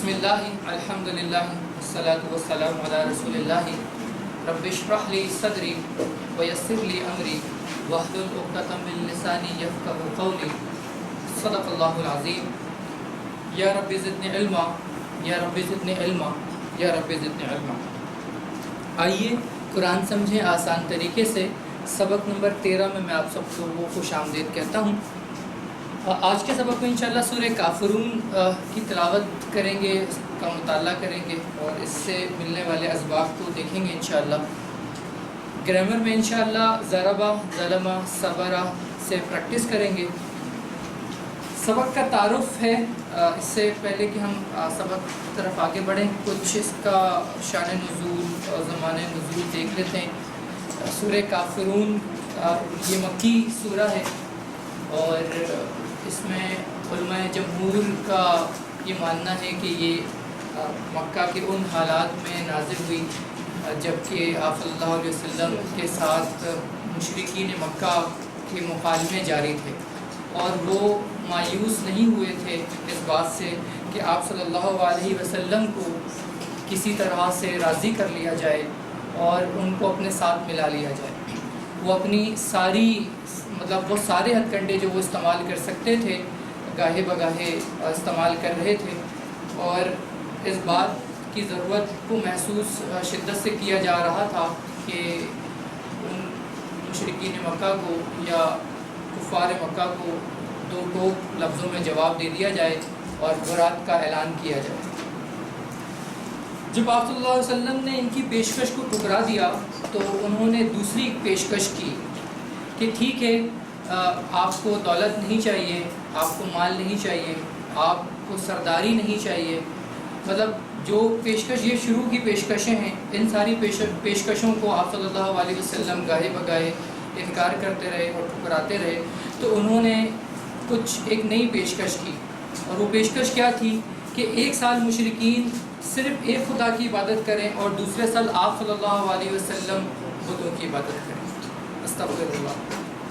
بسم اللہ الحمدللہ والصلاة والسلام علی رسول اللہ رب اشرح لی صدری ویسر لی امری واحلل عقدۃ من لسانی یفقهوا قولی صدق اللہ العظیم۔ یا رب زدنی علما یا رب زدنی علما یا رب زدنی علما۔ آئیے قرآن سمجھیں آسان طریقے سے۔ سبق نمبر 13 میں آپ سب کو وہ خوش آمدید کہتا ہوں۔ آج کے سبق میں انشاءاللہ سورہ کافرون کی تلاوت کریں گے، اس کا مطالعہ کریں گے اور اس سے ملنے والے اسباق کو دیکھیں گے انشاءاللہ۔ گرامر میں انشاءاللہ ضربہ، ظلمہ، صبرہ سے پریکٹس کریں گے۔ سبق کا تعارف ہے، اس سے پہلے کہ ہم سبق کی طرف آگے بڑھیں کچھ اس کا شان نزول اور زمان نزول دیکھ لیتے ہیں۔ سورہ کافرون یہ مکی سورہ ہے اور اس میں علماء جمہور کا یہ ماننا ہے کہ یہ مکہ کے ان حالات میں نازل ہوئی جب کہ آپ صلی اللہ علیہ وسلم کے ساتھ مشرکین مکہ کے مکالمے جاری تھے اور وہ مایوس نہیں ہوئے تھے اس بات سے کہ آپ صلی اللہ علیہ وسلم کو کسی طرح سے راضی کر لیا جائے اور ان کو اپنے ساتھ ملا لیا جائے۔ وہ اپنی وہ سارے ہتھ کنڈے جو وہ استعمال کر سکتے تھے گاہے بگاہے استعمال کر رہے تھے، اور اس بات کی ضرورت کو محسوس شدت سے کیا جا رہا تھا کہ ان مشرکین مکہ کو یا کفار مکہ کو دو ٹوک لفظوں میں جواب دے دیا جائے اور برات کا اعلان کیا جائے۔ جب آپ صلی اللہ علیہ وسلم نے ان کی پیشکش کو ٹھکرا دیا تو انہوں نے دوسری پیشکش کی کہ ٹھیک ہے، آپ کو دولت نہیں چاہیے، آپ کو مال نہیں چاہیے، آپ کو سرداری نہیں چاہیے، جو پیشکش یہ شروع کی پیشکشیں ہیں، ان ساری پیشکشوں کو آپ صلی اللہ علیہ وسلم گاہے بگاہے انکار کرتے رہے اور ٹھکراتے رہے۔ تو انہوں نے ایک نئی پیشکش کی، اور وہ پیشکش کیا تھی کہ 1 سال مشرکین صرف ایک خدا کی عبادت کریں اور دوسرے سال آپ صلی اللہ علیہ وسلم بتوں کی عبادت کریں۔ استغفر اللہ۔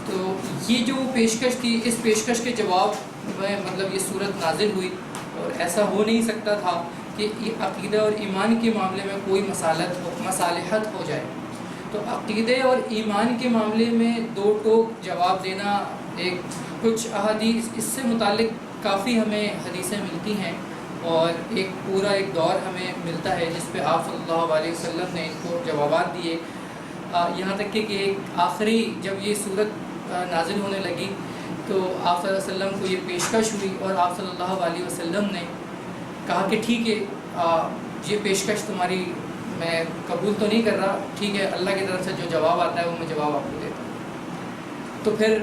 تو یہ جو پیشکش تھی، اس پیشکش کے جواب میں یہ صورت نازل ہوئی، اور ایسا ہو نہیں سکتا تھا کہ عقیدہ اور ایمان کے معاملے میں کوئی مصالحت ہو جائے۔ تو عقیدے اور ایمان کے معاملے میں دو ٹوک جواب دینا، کچھ احادیث اس سے متعلق کافی ہمیں حدیثیں ملتی ہیں، اور پورا ایک دور ہمیں ملتا ہے جس پہ آپ صلی اللہ علیہ وسلم نے ان کو جوابات دیے، یہاں تک کہ ایک آخری جب یہ صورت نازل ہونے لگی تو آپ صلی اللہ علیہ وسلم کو یہ پیشکش ہوئی، اور آپ صلی اللہ علیہ وسلم نے کہا کہ ٹھیک ہے، یہ پیشکش تمہاری میں قبول تو نہیں کر رہا، ٹھیک ہے، اللہ کی طرف سے جو جواب آتا ہے وہ میں جواب آپ کو دیتا ہوں۔ تو پھر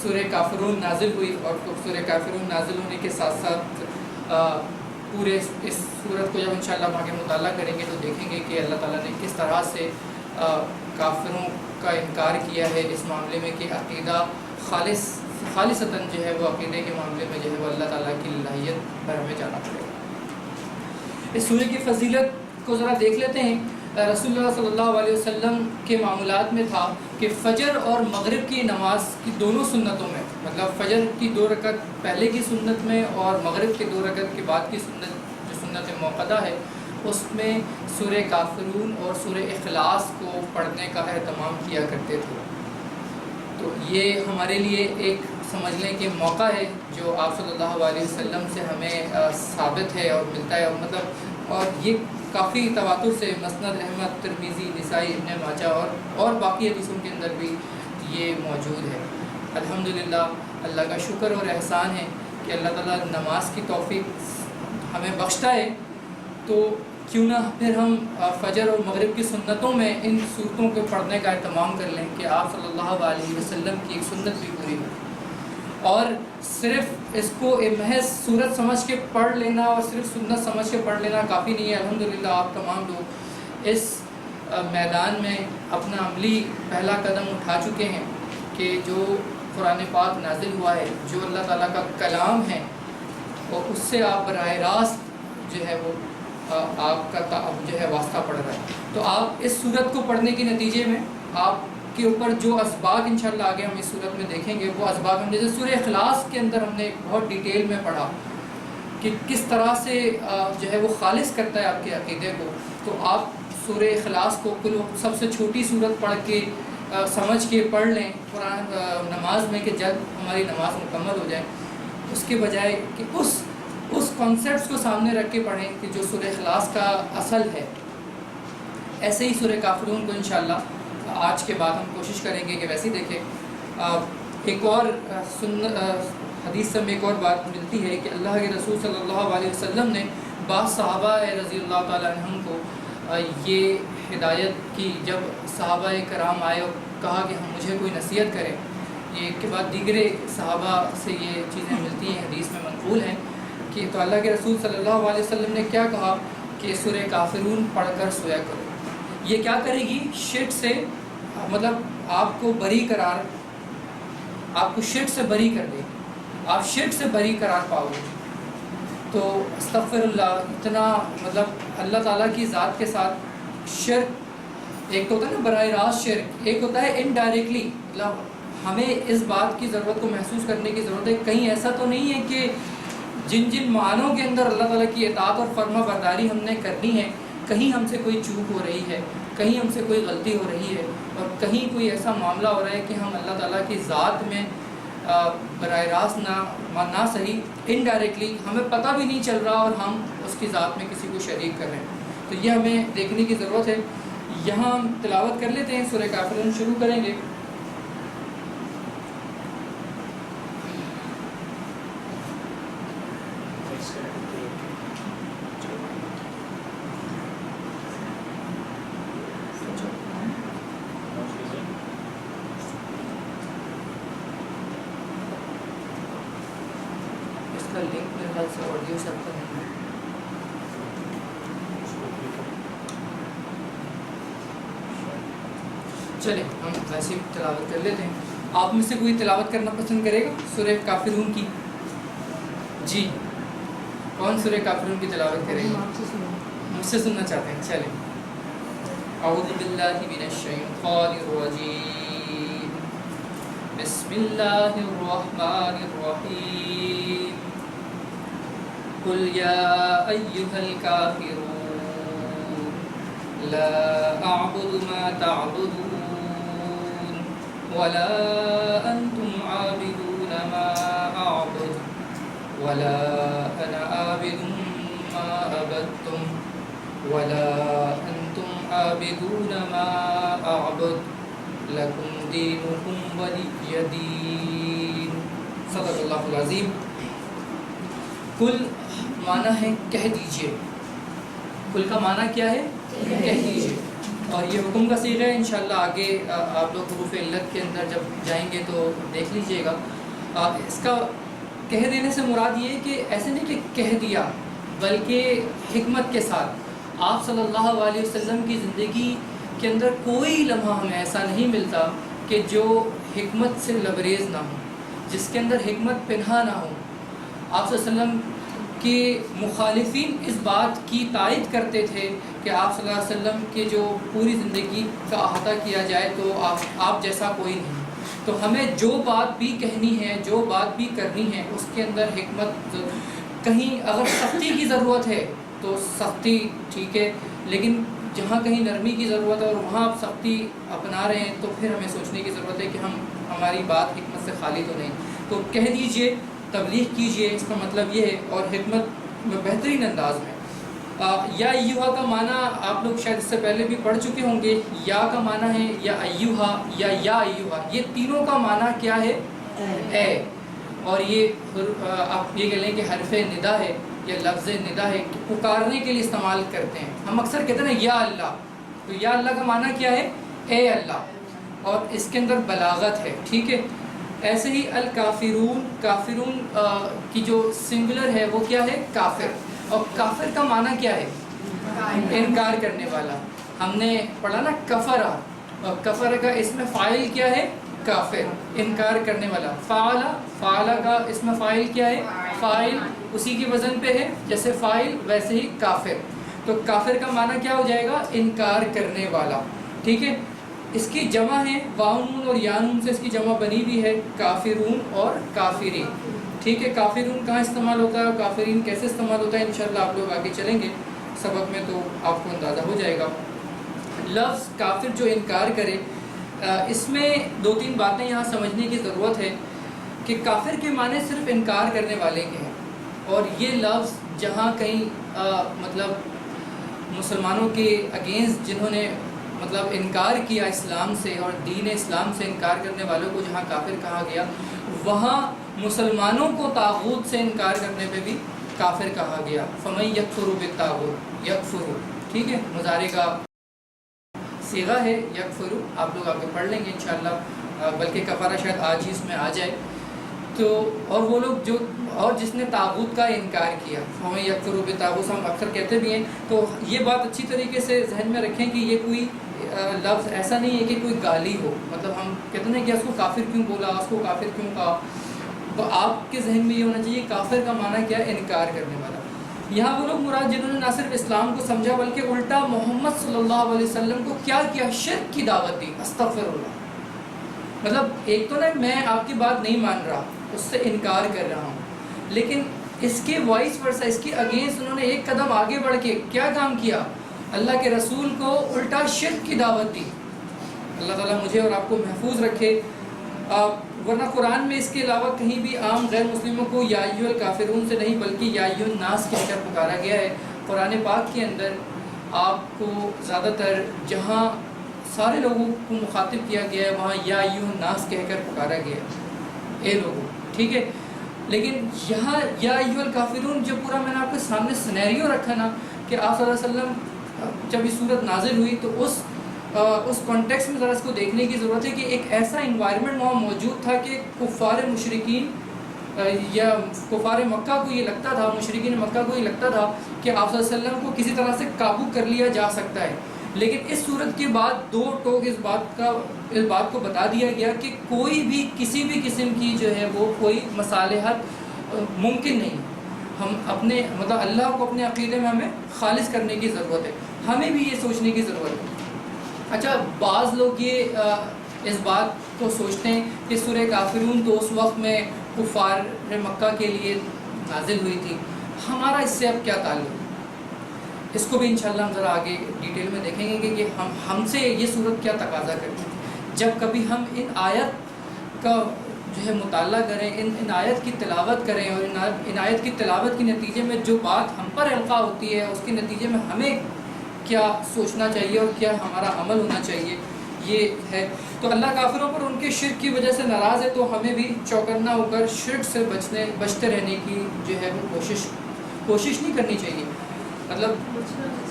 سورہ کافرون نازل ہوئی، اور سورہ کافرون نازل ہونے کے ساتھ ساتھ پورے اس صورت کو جب انشاءاللہ ہم آگے مطالعہ کریں گے تو دیکھیں گے کہ اللہ تعالیٰ نے کس طرح سے کافروں کا انکار کیا ہے اس معاملے میں کہ عقیدہ خالصتاً جو ہے وہ عقیدے کے معاملے میں جو ہے وہ اللہ تعالیٰ کی الہیت پر ہمیں جانا پڑے گا۔ اس سورہ کی فضیلت کو ذرا دیکھ لیتے ہیں۔ رسول اللہ صلی اللہ علیہ وسلم کے معمولات میں تھا کہ فجر اور مغرب کی نماز کی دونوں سنتوں میں، فجر کی 2 رکعت پہلے کی سنت میں اور مغرب کی 2 رکعت کے بعد کی سنت جو سنت موقدہ ہے، اس میں سورہ کافرون اور سورہ اخلاص کو پڑھنے کا اہتمام کیا کرتے تھے۔ تو یہ ہمارے لیے ایک سمجھ لیں کہ موقع ہے جو آپ صلی اللہ علیہ وسلم سے ہمیں ثابت ہے اور ملتا ہے، اور یہ کافی تواتر سے مسند احمد، ترمذی، نسائی، ابن ماجہ اور باقی حدیثوں کے اندر بھی یہ موجود ہے۔ الحمدللہ، اللہ کا شکر اور احسان ہے کہ اللہ تعالیٰ نماز کی توفیق ہمیں بخشتا ہے، تو کیوں نہ پھر ہم فجر اور مغرب کی سنتوں میں ان صورتوں کو پڑھنے کا اہتمام کر لیں کہ آپ صلی اللہ علیہ وسلم کی ایک سنت بھی پوری ہو، اور صرف اس کو محض صورت سمجھ کے پڑھ لینا اور صرف سنت سمجھ کے پڑھ لینا کافی نہیں ہے۔ الحمدللہ آپ تمام لوگ اس میدان میں اپنا عملی پہلا قدم اٹھا چکے ہیں کہ جو قرآن پاک نازل ہوا ہے، جو اللہ تعالیٰ کا کلام ہے، اور اس سے آپ براہ راست جو ہے وہ آپ کا جو ہے واسطہ پڑ رہا ہے۔ تو آپ اس صورت کو پڑھنے کے نتیجے میں آپ کے اوپر جو اسباق انشاءاللہ آگے ہم اس صورت میں دیکھیں گے، وہ اسباق ہم جیسے سورہ اخلاص کے اندر ہم نے بہت ڈیٹیل میں پڑھا کہ کس طرح سے جو ہے وہ خالص کرتا ہے آپ کے عقیدے کو، تو آپ سورہ اخلاص کو کل سب سے چھوٹی صورت پڑھ کے سمجھ کے پڑھ لیں قرآن نماز میں، کہ جب ہماری نماز مکمل ہو جائے، اس کے بجائے کہ اس کانسیپٹس کو سامنے رکھ کے پڑھیں کہ جو سورہ اخلاص کا اصل ہے۔ ایسے ہی سورہ کافرون کو انشاءاللہ آج کے بعد ہم کوشش کریں گے کہ ویسے دیکھیں۔ ایک اور حدیث سے ہمیں ایک اور بات ملتی ہے کہ اللہ کے رسول صلی اللہ علیہ وسلم نے بعض صحابہ رضی اللہ تعالیٰ عنہم کو یہ ہدایت کی، جب صحابہ کرام آئے اور کہا کہ مجھے کوئی نصیحت کرے، یہ کے بعد دیگر صحابہ سے یہ چیزیں ملتی ہیں، حدیث میں منقول ہیں کہ تو اللہ کے رسول صلی اللہ علیہ وسلم نے کیا کہا کہ سورہ کافرون پڑھ کر سویا کرو۔ یہ کیا کرے گی؟ شرک سے، مطلب آپ کو بری قرار، آپ کو شرک سے بری کر دے گی، آپ شرک سے بری قرار پاؤ گے۔ تو استغفر اللہ، اتنا مطلب اللہ تعالیٰ کی ذات کے ساتھ شرک، ایک تو ہوتا ہے نا براہ راست شرک، ایک ہوتا ہے انڈائریکٹلی، مطلب ہمیں اس بات کی ضرورت کو محسوس کرنے کی ضرورت ہے، کہیں ایسا تو نہیں ہے کہ جن معنوں کے اندر اللہ تعالیٰ کی اطاعت اور فرما برداری ہم نے کرنی ہے، کہیں ہم سے کوئی چوک ہو رہی ہے، کہیں ہم سے کوئی غلطی ہو رہی ہے، اور کہیں کوئی ایسا معاملہ ہو رہا ہے کہ ہم اللہ تعالیٰ کی ذات میں براہ راست نہ صحیح انڈائریکٹلی ہمیں پتہ بھی نہیں چل رہا اور ہم اس کی ذات میں کسی کو شریک کر رہے ہیں، تو یہ ہمیں دیکھنے کی ضرورت ہے۔ یہاں ہم تلاوت کر لیتے ہیں، سورہ کافرون شروع کریں گے۔ لنک میرے خیال سے آڈیو سے آپ کا نہیں ہے۔ چلیں ہم ویسے ہی تلاوت کر لیتے ہیں۔ آپ میں سے کوئی تلاوت کرنا پسند کرے گا سورہ کافرون کی؟ جی، کون سورہ کافرون کی تلاوت کرے گا؟ مجھ سے سننا چاہتے ہیں؟ چلیں۔ اعوذ باللہ من الشیطان الرجیم، بسم اللہ الرحمن الرحیم، قل یا ایہا الکافرون لا اعبد ما تعبدون ولا انتم عابدون ما اعبد ولا انا عابد ما عبدتم ولا انتم عابدون ما اعبد لکم دینکم ولی دین۔ صدق اللہ العظیم۔ کل معنی ہے کہہ دیجئے، کل کا معنی کیا ہے؟ کہہ دیجئے، اور یہ حکم کا صیغہ ہے، انشاءاللہ آگے آپ لوگ حروف علت کے اندر جب جائیں گے تو دیکھ لیجئے گا۔ اس کا کہہ دینے سے مراد یہ ہے کہ ایسے نہیں کہ کہہ دیا، بلکہ حکمت کے ساتھ۔ آپ صلی اللہ علیہ وسلم کی زندگی کے اندر کوئی لمحہ ہمیں ایسا نہیں ملتا کہ جو حکمت سے لبریز نہ ہو، جس کے اندر حکمت پنہا نہ ہو۔ آپ صلی اللہ علیہ وسلم کے مخالفین اس بات کی تائید کرتے تھے کہ آپ صلی اللہ علیہ وسلم کے جو پوری زندگی کا احاطہ کیا جائے تو آپ جیسا کوئی نہیں۔ تو ہمیں جو بات بھی کہنی ہے، جو بات بھی کرنی ہے، اس کے اندر حکمت، کہیں اگر سختی کی ضرورت ہے تو سختی ٹھیک ہے، لیکن جہاں کہیں نرمی کی ضرورت ہے اور وہاں آپ سختی اپنا رہے ہیں تو پھر ہمیں سوچنے کی ضرورت ہے کہ ہماری بات حکمت سے خالی تو نہیں۔ تو کہہ دیجئے، تبلیغ کیجئے، اس کا مطلب یہ ہے، اور حکمت میں بہترین انداز میں۔ یا ایوہا کا معنی آپ لوگ شاید اس سے پہلے بھی پڑھ چکے ہوں گے۔ یا کا معنی ہے یا ایوہا یا ایوہا، یہ تینوں کا معنی کیا ہے؟ اے، اور یہ آپ یہ کہہ لیں کہ حرف ندا ہے یا لفظ ندا ہے، پکارنے کے لیے استعمال کرتے ہیں۔ ہم اکثر کہتے ہیں نا یا اللہ، تو یا اللہ کا معنی کیا ہے؟ اے اللہ، اور اس کے اندر بلاغت ہے، ٹھیک ہے۔ ایسے ہی الکافرون، کافرون کی جو سنگولر ہے وہ کیا ہے؟ کافر، اور کافر کا معنی کیا ہے؟ انکار کرنے والا۔ ہم نے پڑھا نا کفرہ، اور کفر کا اسم فاعل کیا ہے؟ کافر، انکار کرنے والا۔ فعل کا اسم فاعل کیا ہے؟ فاعل، اسی کی وزن پہ ہے، جیسے فاعل ویسے ہی کافر۔ تو کافر کا معنی کیا ہو جائے گا؟ انکار کرنے والا، ٹھیک ہے۔ اس کی جمع ہے واؤ نون اور یا نون سے، اس کی جمع بنی بھی ہے کافرون اور کافرین، ٹھیک ہے، کافرون کہاں استعمال ہوتا ہے اور کافرین کیسے استعمال ہوتا ہے انشاءاللہ آپ لوگ آگے چلیں گے سبق میں تو آپ کو اندازہ ہو جائے گا۔ لفظ کافر جو انکار کرے، اس میں دو تین باتیں یہاں سمجھنے کی ضرورت ہے کہ کافر کے معنی صرف انکار کرنے والے کے ہیں، اور یہ لفظ جہاں کہیں مطلب مسلمانوں کے اگینسٹ جنہوں نے مطلب انکار کیا اسلام سے اور دین اسلام سے انکار کرنے والوں کو جہاں کافر کہا گیا، وہاں مسلمانوں کو طاغوت سے انکار کرنے پہ بھی کافر کہا گیا۔ فَمَن یکفر بالطاغوت یکفر، ٹھیک ہے، مضارع کا صیغہ ہے یکفر، آپ لوگ آگے پڑھ لیں گے انشاءاللہ، بلکہ کفارہ شاید آج ہی اس میں آ جائے۔ تو اور وہ لوگ جو اور جس نے طاغوت کا انکار کیا، فَمَن یکفر بالطاغوت ہم اکثر کہتے بھی ہیں، تو یہ بات اچھی طریقے سے ذہن میں رکھیں کہ یہ کوئی لفظ ایسا نہیں ہے کہ کوئی گالی ہو، مطلب ہم کہتے ہیں کہ اس کو کافر کیوں بولا، اس کو کافر کیوں کہا، تو آپ کے ذہن میں یہ ہونا چاہیے کافر کا معنی کیا ہے، انکار کرنے والا۔ یہاں وہ لوگ مراد جنہوں نے نہ صرف اسلام کو سمجھا بلکہ الٹا محمد صلی اللہ علیہ وسلم کو کیا کیا، شرک کی دعوت دی، استغفر اللہ۔ مطلب ایک تو نا میں آپ کی بات نہیں مان رہا، اس سے انکار کر رہا ہوں، لیکن اس کے وائس ورسا، اس کے اگینسٹ انہوں نے ایک قدم آگے بڑھ کے کیا کام کیا، اللہ کے رسول کو الٹا شرک کی دعوت دی۔ اللہ تعالیٰ مجھے اور آپ کو محفوظ رکھے۔ ورنہ قرآن میں اس کے علاوہ کہیں بھی عام غیر مسلموں کو یا ایھا الکافرون سے نہیں بلکہ یا ایھا الناس کہہ کر پکارا گیا ہے۔ قرآن پاک کے اندر آپ کو زیادہ تر جہاں سارے لوگوں کو مخاطب کیا گیا ہے وہاں یا ایھا الناس کہہ کر پکارا گیا ہے، اے لوگوں، ٹھیک ہے۔ لیکن یہاں یا ایھا الکافرون جو پورا میں نے آپ کے سامنے سینیریو رکھا نا کہ آپ صلی اللہ علیہ وسلم جب یہ صورت نازل ہوئی تو اس کانٹیکس میں ذرا اس کو دیکھنے کی ضرورت ہے کہ ایک ایسا انوائرمنٹ وہاں موجود تھا کہ کفار مشرکین یا کفار مکہ کو یہ لگتا تھا، مشرکین مکہ کو یہ لگتا تھا کہ آپ صلی اللہ علیہ وسلم کو کسی طرح سے قابو کر لیا جا سکتا ہے۔ لیکن اس صورت کے بعد دو ٹوک اس بات کو بتا دیا گیا کہ کوئی بھی کسی بھی قسم کی جو ہے وہ کوئی مصالحت ممکن نہیں۔ ہم اپنے مطلب اللہ کو اپنے عقیدے میں ہمیں خالص کرنے کی ضرورت ہے، ہمیں بھی یہ سوچنے کی ضرورت ہے۔ اچھا، بعض لوگ یہ اس بات کو سوچتے ہیں کہ سورہ کافرون تو اس وقت میں کفار مکہ کے لیے نازل ہوئی تھی، ہمارا اس سے اب کیا تعلق؟ اس کو بھی انشاءاللہ ہم ذرا آگے ڈیٹیل میں دیکھیں گے کہ ہم سے یہ صورت کیا تقاضا کرتی ہے۔ جب کبھی ہم ان آیت کا جو ہے مطالعہ کریں، ان آیت کی تلاوت کریں اور ان آیت کی تلاوت کے نتیجے میں جو بات ہم پر القاء ہوتی ہے اس کے نتیجے میں ہمیں کیا سوچنا چاہیے اور کیا ہمارا عمل ہونا چاہیے، یہ ہے۔ تو اللہ کافروں پر ان کے شرک کی وجہ سے ناراض ہے، تو ہمیں بھی چوکنا ہو کر شرک سے بچتے رہنے کی جو ہے وہ کوشش نہیں کرنی چاہیے، مطلب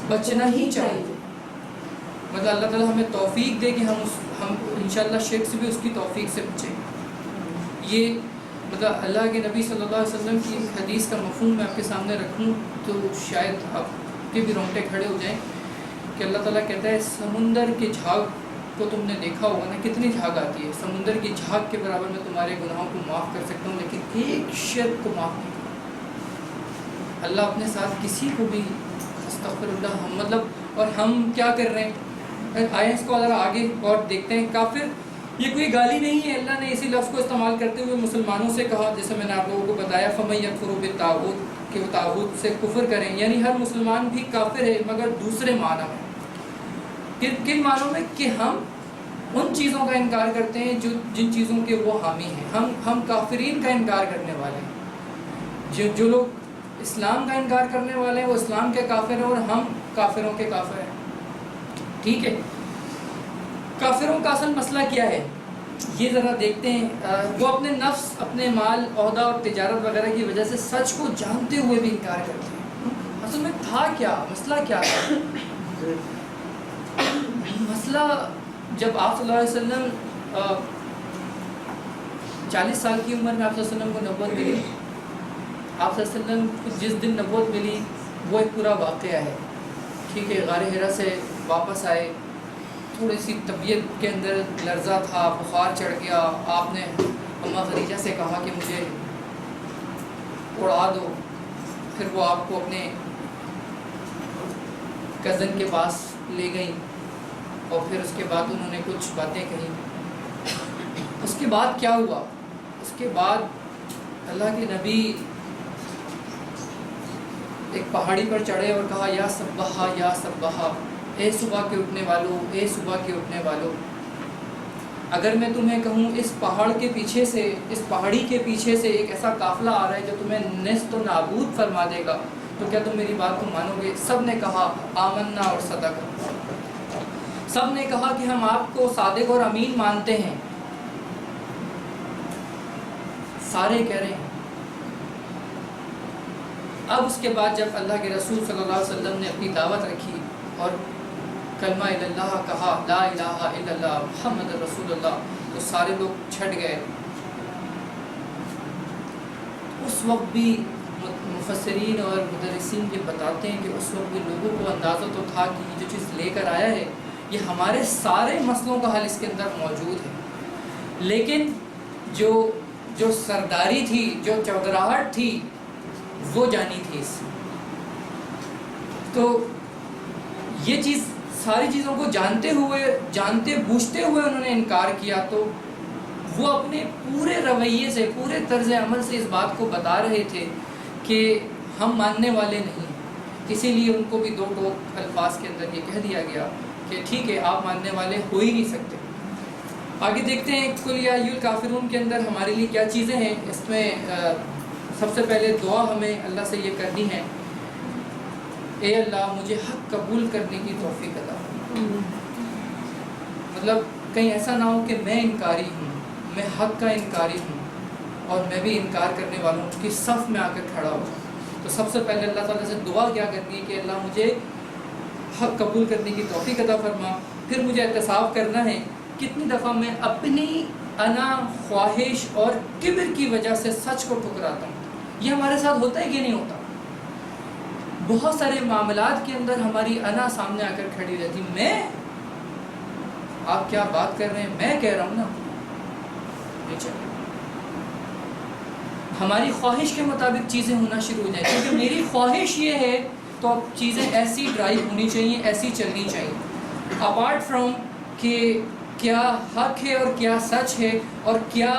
بچنا ہی چاہیے۔ مطلب اللہ تعالیٰ ہمیں توفیق دے کہ ہم انشاءاللہ شرک سے بھی اس کی توفیق سے بچیں۔ یہ مطلب اللہ کے نبی صلی اللہ علیہ وسلم کی حدیث کا مفہوم میں آپ کے سامنے رکھوں تو شاید آپ کے بھی رونگٹے کھڑے ہو جائیں کہ اللہ تعالیٰ کہتا ہے سمندر کے جھاگ کو تم نے دیکھا ہوگا نا، کتنی جھاگ آتی ہے، سمندر کی جھاگ کے برابر میں تمہارے گناہوں کو معاف کر سکتا ہوں لیکن ایک شرک کو معاف نہیں کرتا۔ اللہ اپنے ساتھ کسی کو بھی استغفر اللہ مطلب، اور ہم کیا کر رہے ہیں؟ آئیں اس کو ذرا آگے اور دیکھتے ہیں۔ کافر یہ کوئی گالی نہیں ہے، اللہ نے اسی لفظ کو استعمال کرتے ہوئے مسلمانوں سے کہا، جیسے میں نے آپ لوگوں کو بتایا فَمَن یکفر بالطاغوت کہ وہ طاغوت سے کفر کریں، یعنی ہر مسلمان بھی کافر ہے مگر دوسرے معنی میں۔ کن معنوں میں؟ کہ ہم ان چیزوں کا انکار کرتے ہیں جن چیزوں کے وہ حامی ہیں، ہم کافرین کا انکار کرنے والے ہیں۔ جو لوگ اسلام کا انکار کرنے والے ہیں وہ اسلام کے کافر ہیں اور ہم کافروں کے کافر ہیں، ٹھیک ہے۔ کافروں کا اصل مسئلہ کیا ہے یہ ذرا دیکھتے ہیں۔ وہ اپنے نفس، اپنے مال، عہدہ اور تجارت وغیرہ کی وجہ سے سچ کو جانتے ہوئے بھی انکار کرتے ہیں۔ اصل میں تھا کیا مسئلہ؟ کیا تھا مسئلہ؟ جب آپ صلی اللہ علیہ وسلم 40 سال کی عمر میں آپ صلی اللہ علیہ وسلم کو نبوت ملی، آپ صلی اللہ علیہ وسلم کو جس دن نبوت ملی وہ ایک پورا واقعہ ہے، ٹھیک ہے۔ غار حرا سے واپس آئے، تھوڑی سی طبیعت کے اندر لرزہ تھا، بخار چڑھ گیا، آپ نے اماں خدیجہ سے کہا کہ مجھے اڑا دو، پھر وہ آپ کو اپنے کزن کے پاس لے گئیں اور پھر اس کے بعد انہوں نے کچھ باتیں کہیں۔ اس کے بعد کیا ہوا؟ اس کے بعد اللہ کے نبی ایک پہاڑی پر چڑھے اور کہا یا سبحا یا سبحا، اے صبح کے اٹھنے والوں، اے صبح کے اٹھنے والوں، اگر میں تمہیں کہوں اس پہاڑ کے پیچھے سے، اس پہاڑی کے پیچھے سے ایک ایسا قافلہ آ رہا ہے جو تمہیں نیست و نابود فرما دے گا، تو کیا تم میری بات کو مانو گے؟ سب نے کہا آمنا اور صدق، سب نے کہا کہ ہم آپ کو صادق اور امین مانتے ہیں۔ سارے کہہ رہے ہیں۔ اب اس کے بعد جب اللہ کے رسول صلی اللہ علیہ وسلم نے اپنی دعوت رکھی اور کلمہ الا اللہ کہا، لا الہ الا اللہ محمد رسول اللہ، تو سارے لوگ چھٹ گئے۔ اس وقت بھی مفسرین اور مدرسین یہ بتاتے ہیں کہ اس وقت بھی لوگوں کو اندازہ تو تھا کہ یہ جو چیز لے کر آیا ہے یہ ہمارے سارے مسئلوں کا حل اس کے اندر موجود ہے، لیکن جو سرداری تھی، جو چودراہٹ تھی، وہ جانی تھی اس سے۔ تو یہ چیز ساری چیزوں کو جانتے بوجھتے ہوئے انہوں نے انکار کیا، تو وہ اپنے پورے رویے سے، پورے طرز عمل سے اس بات کو بتا رہے تھے کہ ہم ماننے والے نہیں، اسی لیے ان کو بھی دو ٹوک الفاظ کے اندر یہ کہہ دیا گیا کہ ٹھیک ہے آپ ماننے والے ہو ہی نہیں سکتے۔ آگے دیکھتے ہیں قل یا ایھا الکافرون کے اندر ہمارے لیے کیا چیزیں ہیں۔ اس میں سب سے پہلے دعا ہمیں اللہ سے یہ کرنی ہے، اے اللہ مجھے حق قبول کرنے کی توفیق عطا فرما۔ مطلب کہیں ایسا نہ ہو کہ میں انکاری ہوں، میں حق کا انکاری ہوں اور میں بھی انکار کرنے والوں کی صف میں آ کر کھڑا ہوں۔ تو سب سے پہلے اللہ تعالیٰ سے دعا کیا کرنی ہے کہ اللہ مجھے حق قبول کرنے کی توفیق عطا فرما۔ پھر مجھے احتساب کرنا ہے کتنی دفعہ میں اپنی انا، خواہش اور کبر کی وجہ سے سچ کو ٹھکراتا ہوں۔ یہ ہمارے ساتھ ہوتا ہے کہ نہیں ہوتا؟ بہت سارے معاملات کے اندر ہماری انا سامنے آ کر کھڑی رہتی، میں، آپ کیا بات کر رہے ہیں، میں کہہ رہا ہوں نا، نہیں چلے۔ ہماری خواہش کے مطابق چیزیں ہونا شروع ہو جائیں، کیونکہ میری خواہش یہ ہے تو اب چیزیں ایسی ڈرائیو ہونی چاہیے، ایسی چلنی چاہیے، اپارٹ فرام کہ کیا حق ہے اور کیا سچ ہے اور کیا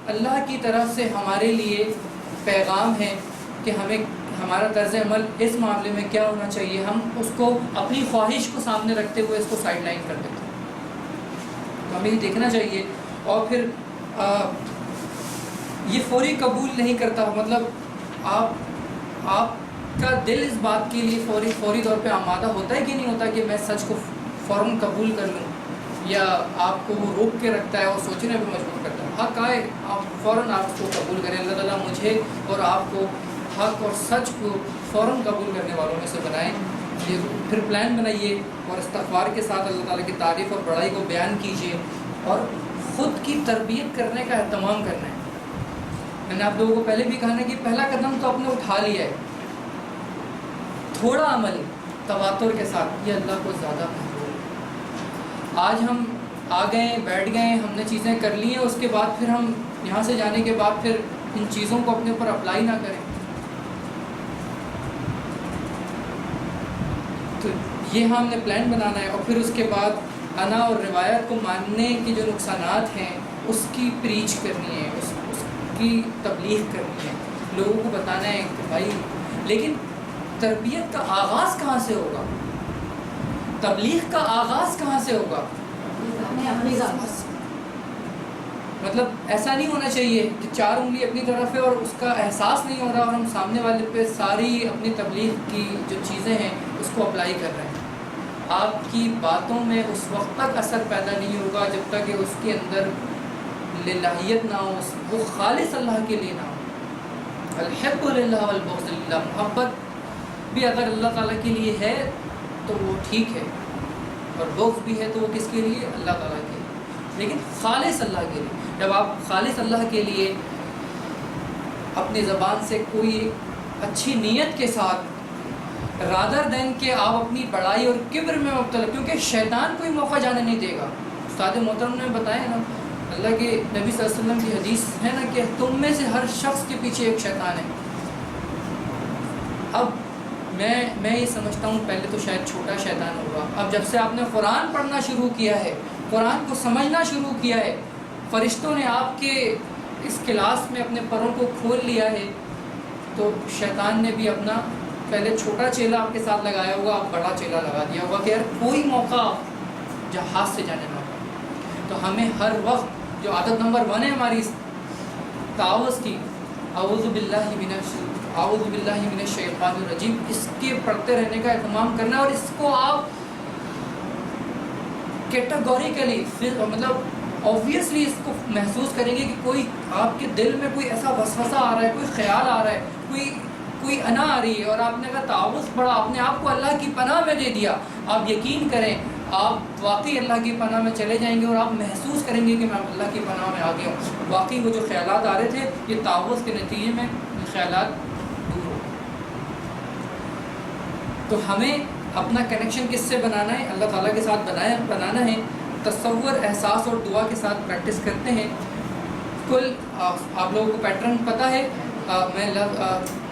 اللہ کی طرف سے ہمارے لیے پیغام ہے کہ ہمیں ہمارا طرز عمل اس معاملے میں کیا ہونا چاہیے۔ ہم اس کو اپنی خواہش کو سامنے رکھتے ہوئے اس کو سائڈ لائن کر دیتے ہیں، تو ہمیں یہ دیکھنا چاہیے۔ اور پھر یہ فوری قبول نہیں کرتا، مطلب آپ کا دل اس بات کے لیے فوری طور پہ آمادہ ہوتا ہے کہ نہیں ہوتا کہ میں سچ کو فوراً قبول کر لوں، یا آپ کو وہ روک کے رکھتا ہے اور سوچنے پہ مجبور کرتا ہے؟ حق آئے آپ فوراً آپ اس کو قبول کریں۔ اللہ تعالیٰ مجھے اور آپ کو حق اور سچ کو فوراً قبول کرنے والوں میں سے بنائیں۔ یہ پھر پلان بنائیے اور استغفار کے ساتھ اللہ تعالیٰ کی تعریف اور بڑائی کو بیان کیجیے اور خود کی تربیت کرنے کا اہتمام کرنا ہے۔ میں نے آپ لوگوں کو پہلے بھی کہا نا کہ پہلا قدم تو آپ نے اٹھا لیا ہے، تھوڑا عمل تواتر کے ساتھ یہ اللہ کو زیادہ محبوب ہے۔ آج ہم آ گئے، بیٹھ گئے، ہم نے چیزیں کر لی ہیں، اس کے بعد پھر ہم یہاں سے جانے کے بعد پھر ان چیزوں کو اپنے اوپر اپلائی نہ کریں، تو یہ ہم نے پلان بنانا ہے۔ اور پھر اس کے بعد انا اور روایت کو ماننے کے جو نقصانات ہیں اس کی پریچ کرنی ہے، اس کی تبلیغ کرنی ہے، لوگوں کو بتانا ہے کہ بھائی، لیکن تربیت کا آغاز کہاں سے ہوگا؟ تبلیغ کا آغاز کہاں سے ہوگا؟ مطلب ایسا نہیں ہونا چاہیے کہ چار انگلی اپنی طرف ہے اور اس کا احساس نہیں ہو رہا اور ہم سامنے والے پہ ساری اپنی تبلیغ کی جو چیزیں ہیں اس کو اپلائی کر رہے ہیں۔ آپ کی باتوں میں اس وقت تک اثر پیدا نہیں ہوگا جب تک کہ اس کے اندر للہیت نہ ہو، وہ خالص اللہ کے لیے نہ ہو۔ الحب للہ والبغض للہ، محبت بھی اگر اللہ تعالیٰ کے لیے ہے تو وہ ٹھیک ہے، اور بغض بھی ہے تو وہ کس کے لیے؟ اللہ تعالیٰ کے لیے، لیکن خالص اللہ کے لیے۔ جب آپ خالص اللہ کے لیے اپنی زبان سے کوئی اچھی نیت کے ساتھ، رادر دین کہ آپ اپنی بڑائی اور کبر میں مبتلا، کیونکہ شیطان کوئی موقع جانے نہیں دے گا۔ استاد محترم نے بتایا نا، اللہ کے نبی صلی اللہ علیہ وسلم کی حدیث ہے نا کہ تم میں سے ہر شخص کے پیچھے ایک شیطان ہے۔ اب میں یہ سمجھتا ہوں پہلے تو شاید چھوٹا شیطان ہوگا، اب جب سے آپ نے قرآن پڑھنا شروع کیا ہے، قرآن کو سمجھنا شروع کیا ہے، فرشتوں نے آپ کے اس کلاس میں اپنے پروں کو کھول لیا ہے تو شیطان نے بھی اپنا پہلے چھوٹا چیلا آپ کے ساتھ لگایا ہوگا، اب بڑا چیلا لگا دیا ہوگا کہ یار کوئی موقع جہاز سے جانے نہ پائے۔ تو ہمیں ہر وقت جو عادت نمبر 1 ہے ہماری تعاوذ کی، اعوذ باللہ من الشیطان الرجیم، اس کے پڑھتے رہنے کا اہتمام کرنا ہے، اور اس کو آپ کیٹاگوریکلی مطلب آبویسلی اس کو محسوس کریں گے کہ کوئی آپ کے دل میں کوئی ایسا وسوسہ آ رہا ہے، کوئی خیال آ رہا ہے، کوئی انا آ رہی ہے، اور آپ نے اگر تعاوذ پڑھا، آپ نے آپ کو اللہ کی پناہ میں دے دیا، آپ یقین کریں آپ واقعی اللہ کی پناہ میں چلے جائیں گے، اور آپ محسوس کریں گے کہ میں اللہ کی پناہ میں آ گیا ہوں۔ واقعی وہ جو خیالات آ رہے تھے یہ تعاوذ کے نتیجے میں خیالات دور ہو۔ تو ہمیں اپنا کنیکشن کس سے بنانا ہے؟ اللہ تعالیٰ کے ساتھ بنانا ہے۔ تصور، احساس اور دعا کے ساتھ پریکٹس کرتے ہیں۔ کل آپ لوگوں کو پیٹرن پتہ ہے، میں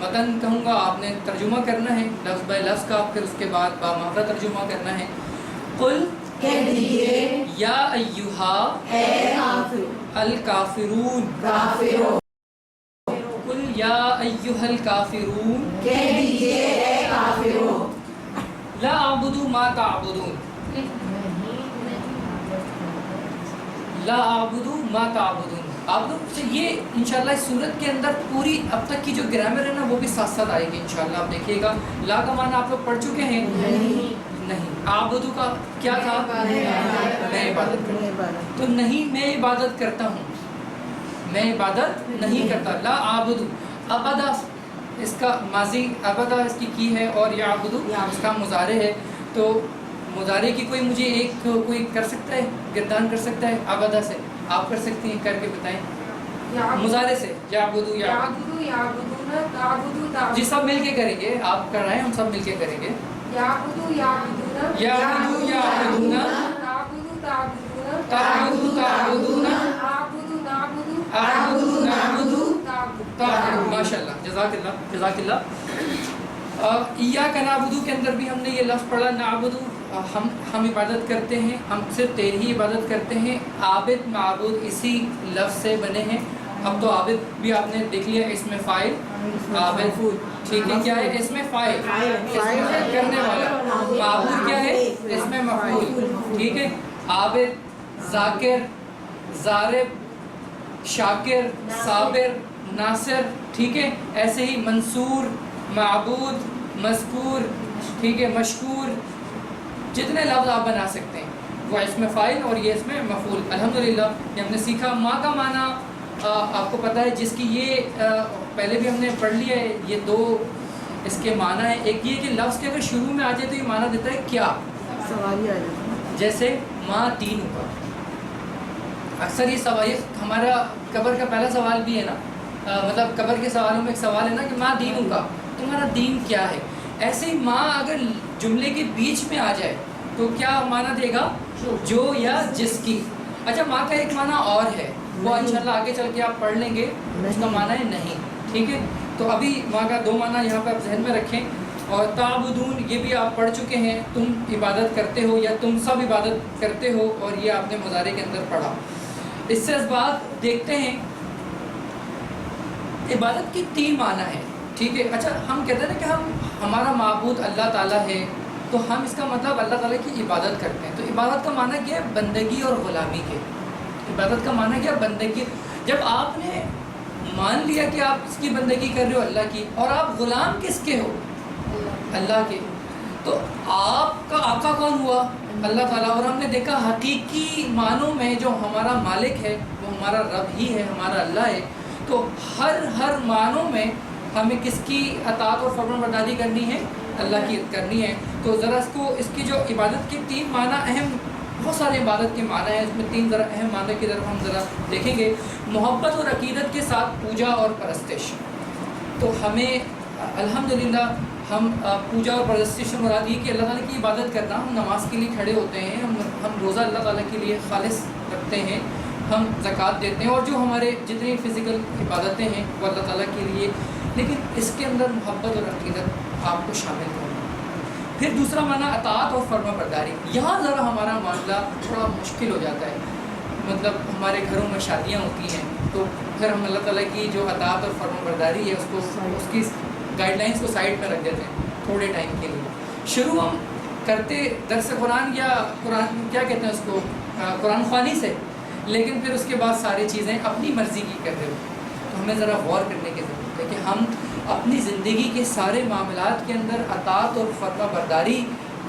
متن کہوں گا، آپ نے ترجمہ کرنا ہے لفظ بائی لفظ کا، پھر اس کے بعد بامحرہ ترجمہ کرنا ہے۔ قل کہہ دیجئے یا ایہا اے کافر الکافرون، کافروں، قل یا ایہا الکافرون کہہ دیجئے اے کافروں، لا اعبد ما تعبدون، لا اعبد ما تعبدون۔ آپ لوگ سے یہ انشاءاللہ اس صورت کے اندر پوری اب تک کی جو گرامر ہے نا وہ بھی ساتھ ساتھ آئے گی انشاءاللہ، آپ دیکھیے گا۔ لا کا معنی آپ لوگ پڑھ چکے ہیں؟ نہیں۔ اعبدو کا کیا تھا؟ میں عبادت کرتا ہوں، تو نہیں میں عبادت کرتا ہوں، میں عبادت نہیں کرتا۔ لا اعبدو، ابدا اس کا ماضی ابدا اس کی ہے، اور یعبدو اس کا مضارع ہے، تو مضارع کی کوئی مجھے ایک کوئی کر سکتا ہے، گردان کر سکتا ہے ابدا سے؟ آپ کر سکتی ہیں، کر کے بتائیں مضارع سے۔ یعبدو، یعبدو، یعبدون، تعبدو، تعبدو۔ جی سب مل کے کریں گے، آپ کر رہے ہیں، ہم سب مل کے کریں گے۔ یعبدو، یعبدون، یعبدو، یعبدون، تعبدو، تعبدون، تعبدو، تعبدون، اعبدو، نعبدو، اعبدو، نعبدو، تعبدو۔ ماشاء اللہ، جزاک اللہ، جزاک اللہ۔ ایاک نعبدو کے اندر بھی ہم نے یہ لفظ پڑھا، نعبدو ہم عبادت کرتے ہیں، ہم صرف تیری ہی عبادت کرتے ہیں۔ عابد، معبود اسی لفظ سے بنے ہیں۔ اب تو عابد بھی آپ نے دیکھ لیا، اس میں فاعل عابد، ٹھیک ہے، کیا ہے اس میں فاعل، اس میں کرنے والا۔ معبود کیا ہے اس میں مفعول، ٹھیک ہے۔ عابد، ذاکر، ضارب، شاکر، صابر، ناصر، ٹھیک ہے، ایسے ہی منصور، معبود، مذکور، ٹھیک ہے، مشکور، جتنے لفظ آپ بنا سکتے ہیں وہ اس میں فاعل اور یہ اس میں مفعول۔ الحمدللہ یہ ہم نے سیکھا۔ ماں کا معنی آپ کو پتہ ہے، جس کی یہ پہلے بھی ہم نے پڑھ لیا ہے، یہ دو اس کے معنی ہیں۔ ایک یہ کہ لفظ کے اگر شروع میں آ جائے تو یہ معنی دیتا ہے کیا، سوال آ جاتا جیسے ماں دین کا۔ اکثر یہ سوال ہمارا قبر کا پہلا سوال بھی ہے نا، مطلب قبر کے سوالوں میں ایک سوال ہے نا کہ ماں دین کا، تمہارا دین کیا ہے۔ ایسے ہی ماں اگر جملے کے بیچ میں آ جائے تو کیا معنی دے گا، جو یا جس کی۔ اچھا ماں کا ایک معنی اور ہے، وہ انشاءاللہ آگے چل کے آپ پڑھ لیں گے، اس کا معنی ہے نہیں، ٹھیک ہے۔ تو ابھی ماں کا دو معنی یہاں پہ آپ ذہن میں رکھیں۔ اور تعبدون یہ بھی آپ پڑھ چکے ہیں، تم عبادت کرتے ہو یا تم سب عبادت کرتے ہو، اور یہ آپ نے مضارع کے اندر پڑھا۔ اس سے اس بات دیکھتے ہیں، عبادت کی 3 معنی ہیں، ٹھیک ہے۔ اچھا ہم کہتے ہیں نا کہ ہمارا معبود اللہ تعالیٰ ہے، تو ہم اس کا مطلب اللہ تعالیٰ کی عبادت کرتے ہیں۔ تو عبادت کا معنی کیا ہے؟ بندگی اور غلامی کے۔ عبادت کا معنی کیا؟ بندگی۔ جب آپ نے مان لیا کہ آپ اس کی بندگی کر رہے ہو اللہ کی، اور آپ غلام کس کے ہو؟ اللہ کے، تو آپ کا آقا کون ہوا؟ اللہ تعالیٰ۔ اور ہم نے دیکھا حقیقی معنوں میں جو ہمارا مالک ہے وہ ہمارا رب ہی ہے، ہمارا اللہ ہے۔ تو ہر معنوں میں ہمیں کس کی اطاعت اور فرمانبرداری کرنی ہے؟ اللہ کی کرنی ہے۔ تو ذرا اس کی جو عبادت کے 3 معنی اہم، بہت سارے عبادت کے معنی ہیں، اس میں 3 ذرا اہم معنی کی طرف ہم ذرا دیکھیں گے۔ محبت اور عقیدت کے ساتھ پوجا اور پرستش۔ تو ہمیں الحمدللہ ہم پوجا اور پرستش سے مراد یہ کہ اللہ تعالیٰ کی عبادت کرنا، ہم نماز کے لیے کھڑے ہوتے ہیں، ہم روزہ اللہ تعالیٰ کے لیے خالص رکھتے ہیں، ہم زکوٰۃ دیتے ہیں، اور جو ہمارے جتنی فزیکل عبادتیں ہیں وہ اللہ تعالیٰ کے لیے، لیکن اس کے اندر محبت اور عقیدت آپ کو شامل کرنا۔ پھر دوسرا معنی اطاعت اور فرما برداری۔ یہاں ذرا ہمارا معاملہ تھوڑا مشکل ہو جاتا ہے، مطلب ہمارے گھروں میں شادیاں ہوتی ہیں تو پھر ہم اللہ تعالیٰ کی جو اطاعت اور فرما برداری ہے اس کی گائیڈ لائنس کو سائڈ میں رکھ دیتے ہیں تھوڑے ٹائم کے لیے. شروع ہم کرتے درس قرآن یا قرآن کیا کہتے ہیں اس کو قرآن خوانی سے, لیکن پھر اس کے بعد ساری چیزیں اپنی مرضی کی کر رہے ہو. تو ہمیں ذرا غور کرنے کی ضرورت ہے کہ ہم اپنی زندگی کے سارے معاملات کے اندر اطاعت اور فرما برداری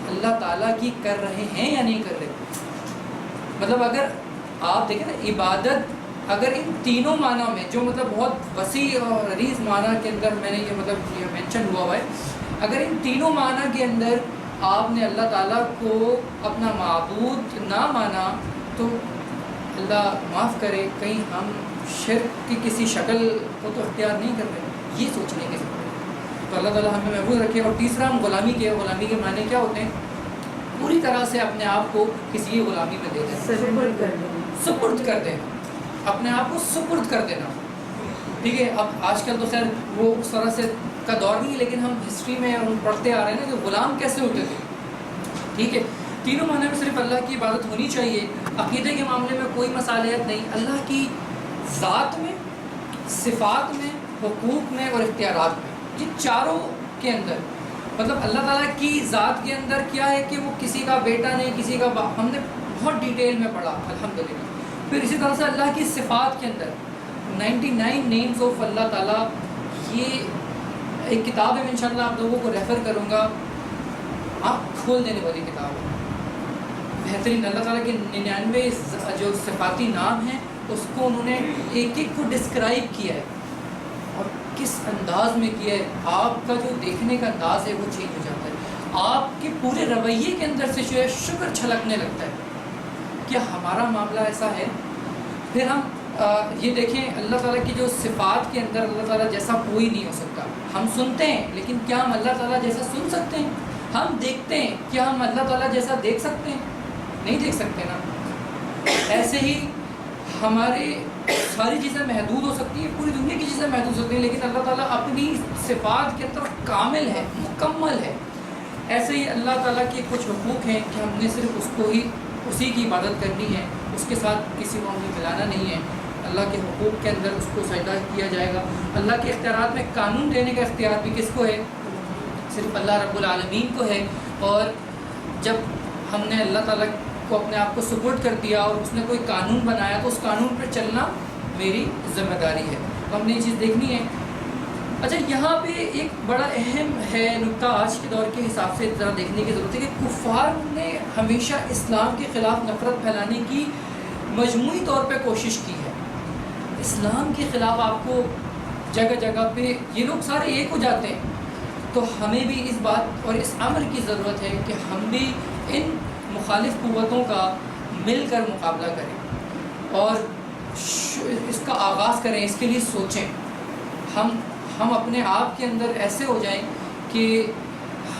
اللہ تعالیٰ کی کر رہے ہیں یا نہیں کر رہے. مطلب اگر آپ دیکھیں نا, عبادت اگر ان تینوں معنی میں جو مطلب بہت وسیع اور عریض معنی کے اندر میں نے یہ مینشن ہوا ہے, اگر ان تینوں معنی کے اندر آپ نے اللہ تعالیٰ کو اپنا معبود نہ مانا تو اللہ معاف کرے کہیں ہم شرک کی کسی شکل کو تو اختیار نہیں کر رہے. یہ سوچنے کی ضرورت ہے. تو اللہ تعالیٰ ہمیں محفوظ رکھے. اور تیسرا ہم غلامی کے معنی کیا ہوتے ہیں؟ پوری طرح سے اپنے آپ کو کسی کی غلامی میں دے دیں, سپرد کر دینا, اپنے آپ کو سپرد کر دینا. ٹھیک ہے, اب آج کل تو خیر وہ اس طرح سے کا دور نہیں ہے, لیکن ہم ہسٹری میں ہم پڑھتے آ رہے ہیں نا کہ غلام کیسے ہوتے تھے. ٹھیک ہے, تینوں معنی میں صرف اللہ کی عبادت ہونی چاہیے. عقیدے کے معاملے میں کوئی مصالحت نہیں. اللہ کی ذات میں, صفات میں, حقوق میں اور اختیارات میں, یہ چاروں کے اندر مطلب اللہ تعالیٰ کی ذات کے اندر کیا ہے کہ وہ کسی کا بیٹا نہیں, کسی کا باپ, ہم نے بہت ڈیٹیل میں پڑھا الحمدللہ. پھر اسی طرح سے اللہ کی صفات کے اندر 99 نیمز آف اللہ تعالیٰ, یہ ایک کتاب ہے, انشاءاللہ آپ لوگوں کو ریفر کروں گا, آپ کھول دینے والی کتاب ہے, بہترین. اللہ تعالیٰ کے 99 جو صفاتی نام ہیں اس کو انہوں نے ایک ایک کو ڈسکرائب کیا ہے اور کس انداز میں کیا ہے. آپ کا جو دیکھنے کا انداز ہے وہ چینج ہو جاتا ہے. آپ کے پورے رویے کے اندر سے جو ہے شکر چھلکنے لگتا ہے. کیا ہمارا معاملہ ایسا ہے؟ پھر ہم یہ دیکھیں اللہ تعالیٰ کی جو صفات کے اندر اللہ تعالیٰ جیسا کوئی نہیں ہو سکتا. ہم سنتے ہیں لیکن کیا ہم اللہ تعالیٰ جیسا سن سکتے ہیں؟ ہم دیکھتے ہیں, کیا ہم اللہ تعالیٰ جیسا دیکھ سکتے ہیں؟ نہیں دیکھ سکتے نا. ایسے ہی ہمارے ساری چیزیں محدود ہو سکتی ہیں, پوری دنیا کی چیزیں محدود ہو سکتی ہیں, لیکن اللہ تعالیٰ اپنی صفات کے اندر کامل ہے, مکمل ہے. ایسے ہی اللہ تعالیٰ کے کچھ حقوق ہیں کہ ہم نے صرف اس کو ہی اسی کی عبادت کرنی ہے, اس کے ساتھ کسی کو ہمیں ملانا نہیں ہے. اللہ کے حقوق کے اندر اس کو سجدہ کیا جائے گا. اللہ کے اختیارات میں قانون دینے کا اختیار بھی کس کو ہے؟ صرف اللہ رب العالمین کو ہے. اور جب ہم نے اللہ تعالیٰ کو اپنے آپ کو سپورٹ کر دیا اور اس نے کوئی قانون بنایا تو اس قانون پر چلنا میری ذمہ داری ہے. تو ہم نے یہ چیز دیکھنی ہے. اچھا, یہاں پہ ایک بڑا اہم ہے نکتہ آج کے دور کے حساب سے ذرا دیکھنے کی ضرورت ہے کہ کفار نے ہمیشہ اسلام کے خلاف نفرت پھیلانے کی مجموعی طور پہ کوشش کی ہے. اسلام کے خلاف آپ کو جگہ جگہ پہ یہ لوگ سارے ایک ہو جاتے ہیں. تو ہمیں بھی اس بات اور اس عمل کی ضرورت ہے کہ ہم بھی ان مخالف قوتوں کا مل کر مقابلہ کریں اور اس کا آغاز کریں, اس کے لیے سوچیں. ہم اپنے آپ کے اندر ایسے ہو جائیں کہ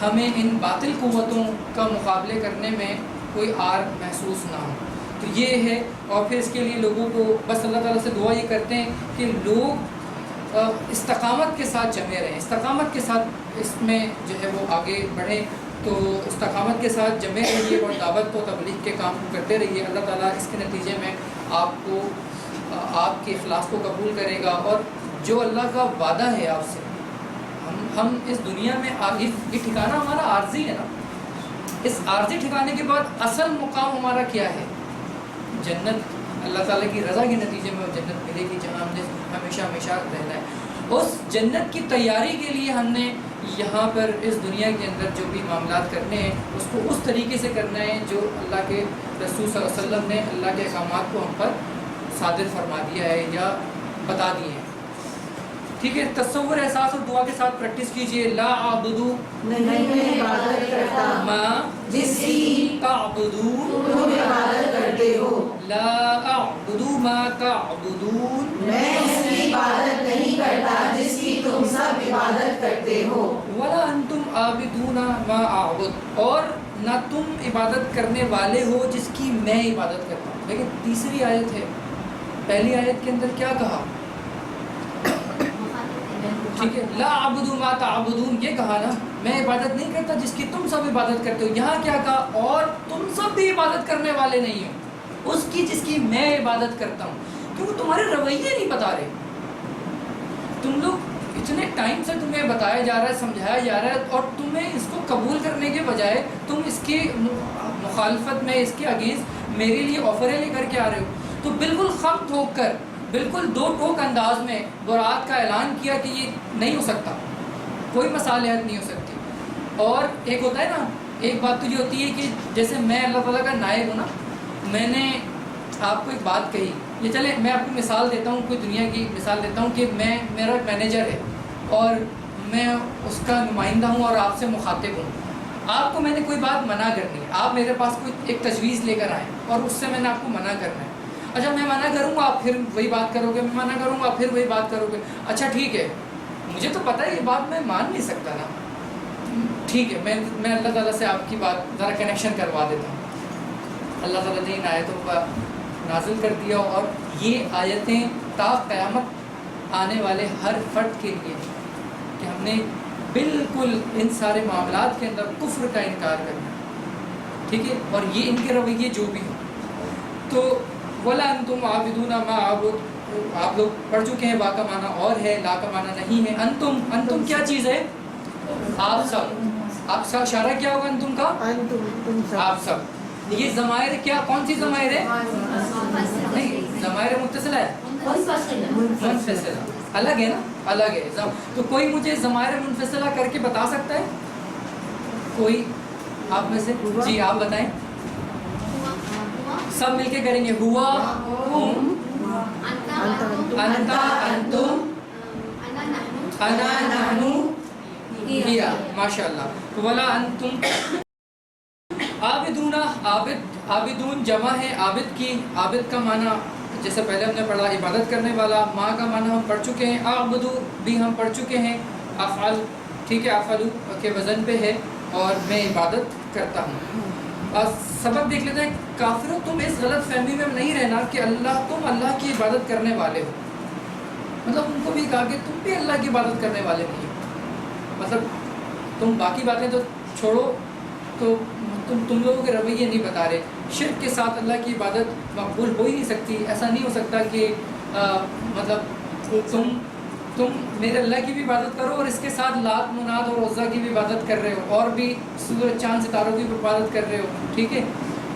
ہمیں ان باطل قوتوں کا مقابلے کرنے میں کوئی آر محسوس نہ ہو. تو یہ ہے. اور پھر اس کے لیے لوگوں کو بس اللہ تعالیٰ سے دعا یہ کرتے ہیں کہ لوگ استقامت کے ساتھ جمے رہیں, استقامت کے ساتھ اس میں جو ہے وہ آگے بڑھیں. تو استقامت کے ساتھ جمے رہیے اور دعوت و تبلیغ کے کام کو کرتے رہیے. اللہ تعالیٰ اس کے نتیجے میں آپ کو آپ کے اخلاص کو قبول کرے گا. اور جو اللہ کا وعدہ ہے آپ سے, ہم اس دنیا میں یہ ٹھکانہ ہمارا عارضی ہے نا. اس عارضی ٹھکانے کے بعد اصل مقام ہمارا کیا ہے؟ جنت. اللہ تعالیٰ کی رضا کے نتیجے میں وہ جنت ملے گی جہاں ہم نے ہمیشہ ہمیشہ رہنا ہے. اس جنت کی تیاری کے لیے ہم نے یہاں پر اس دنیا کے اندر جو بھی معاملات کرنے ہیں اس کو اس طریقے سے کرنا ہے جو اللہ کے رسول صلی اللہ علیہ وسلم نے اللہ کے احکامات کو ہم پر صادر فرما دیا ہے یا بتا دیے ہیں. ٹھیک ہے, تصور, احساس اور دعا کے ساتھ پریکٹس کیجئے. لا اعبدو نہیں میں عبادت کرتا ما جس کی تعبدو تم عبادت کرتے ہو. لا اعبدو ما تعبدون میں اس کی عبادت نہیں کرتا جس کی تم سب عبادت کرتے ہو. ولا انتم عابدون ما اعبد, اور نہ تم عبادت کرنے والے ہو جس کی میں عبادت کرتا ہوں. لیکن تیسری آیت ہے, پہلی آیت کے اندر کیا کہا؟ ٹھیک ہے, لا اعبد ما تعبدون, یہ کہا نا میں عبادت نہیں کرتا جس کی تم سب عبادت کرتے ہو. یہاں کیا کہا؟ اور تم سب بھی عبادت کرنے والے نہیں ہو اس کی جس کی میں عبادت کرتا ہوں. کیونکہ تمہارے رویے نہیں بتا رہے. تم لوگ اتنے ٹائم سے تمہیں بتایا جا رہا ہے, سمجھایا جا رہا ہے, اور تمہیں اس کو قبول کرنے کے بجائے تم اس کی مخالفت میں, اس کے اگینسٹ میرے لیے آفریں لے کر کے آ رہے ہو. تو بالکل خم ٹھوک کر, بالکل دو ٹوک انداز میں برات کا اعلان کیا کہ یہ نہیں ہو سکتا, کوئی مصالحت نہیں ہو سکتی. اور ایک ہوتا ہے نا, ایک بات تو یہ ہوتی ہے کہ جیسے میں اللہ تعالیٰ کا نائب ہوں نا, میں نے آپ کو ایک بات کہی, یہ چلے میں آپ کو مثال دیتا ہوں, کوئی دنیا کی مثال دیتا ہوں کہ میرا مینیجر ہے اور میں اس کا نمائندہ ہوں اور آپ سے مخاطب ہوں. آپ کو میں نے کوئی بات منع کرنی ہے, آپ میرے پاس کوئی ایک تجویز لے کر آئیں اور اس سے میں نے آپ کو منع کرنا ہے. اچھا میں منع کروں گا, آپ پھر وہی بات کرو گے, میں منع کروں گا, پھر وہی بات کرو گے. اچھا ٹھیک ہے, مجھے تو پتہ ہے یہ بات میں مان نہیں سکتا نا, ٹھیک ہے میں اللہ تعالیٰ سے آپ کی بات ذرا کنیکشن کروا دیتا ہوں. اللہ تعالیٰ نے ان آیتوں کا نازل کر دیا, اور یہ آیتیں تا قیامت آنے والے ہر فرد کے لیے کہ ہم نے بالکل ان سارے معاملات کے اندر کفر کا انکار کرنا ہے, ٹھیک ہے. اور یہ ان کے رویے جو بھی ہوں. تو ولا انتم عابدون ما اعبد, آپ لوگ پڑھ چکے ہیں, وا کا معنی اور ہے, لا کا معنی نہیں ہے. انتم کیا چیز ہے؟ آپ سب. آپ کا اشارہ کیا ہوگا انتم کا؟ آپ سب. یہ ضمائر کیا, کون سی ضمائر ہے؟ نہیں, ضمائر متصلہ ہے, منفصلہ الگ ہے نا, الگ ہے. تو کوئی مجھے ضمائر منفصلہ کر کے بتا سکتا ہے؟ کوئی آپ میں سے؟ جی آپ بتائیں, سب مل کے کریں گے. ہوا, ہم, انتا, انتم, انا, نحنو, ہیا. ماشاء اللہ. ولا انتم عابدون, عابدون جمع ہے عابد کی. عابد کا معنی جیسے پہلے ہم نے پڑھا عبادت کرنے والا. ماں کا معنی ہم پڑھ چکے ہیں. اعبدو بھی ہم پڑھ چکے ہیں. افعل, ٹھیک ہے, افعلو کے وزن پہ ہے, اور میں عبادت کرتا ہوں. سبق دیکھ لیتے ہیں. کافروں تم اس غلط فہمی میں نہیں رہنا کہ تم اللہ کی عبادت کرنے والے ہو. مطلب ان کو بھی کہا کہ تم بھی اللہ کی عبادت کرنے والے نہیں ہو. مطلب تم باقی باتیں تو چھوڑو, تو تم لوگوں کے رویے نہیں بتا رہے. شرک کے ساتھ اللہ کی عبادت مقبول ہو ہی نہیں سکتی. ایسا نہیں ہو سکتا کہ مطلب تم میرے اللہ کی بھی عبادت کرو اور اس کے ساتھ لات, منات اور عزا کی بھی عبادت کر رہے ہو, اور بھی سورج, چاند, ستاروں کی بھی عبادت کر رہے ہو. ٹھیک ہے,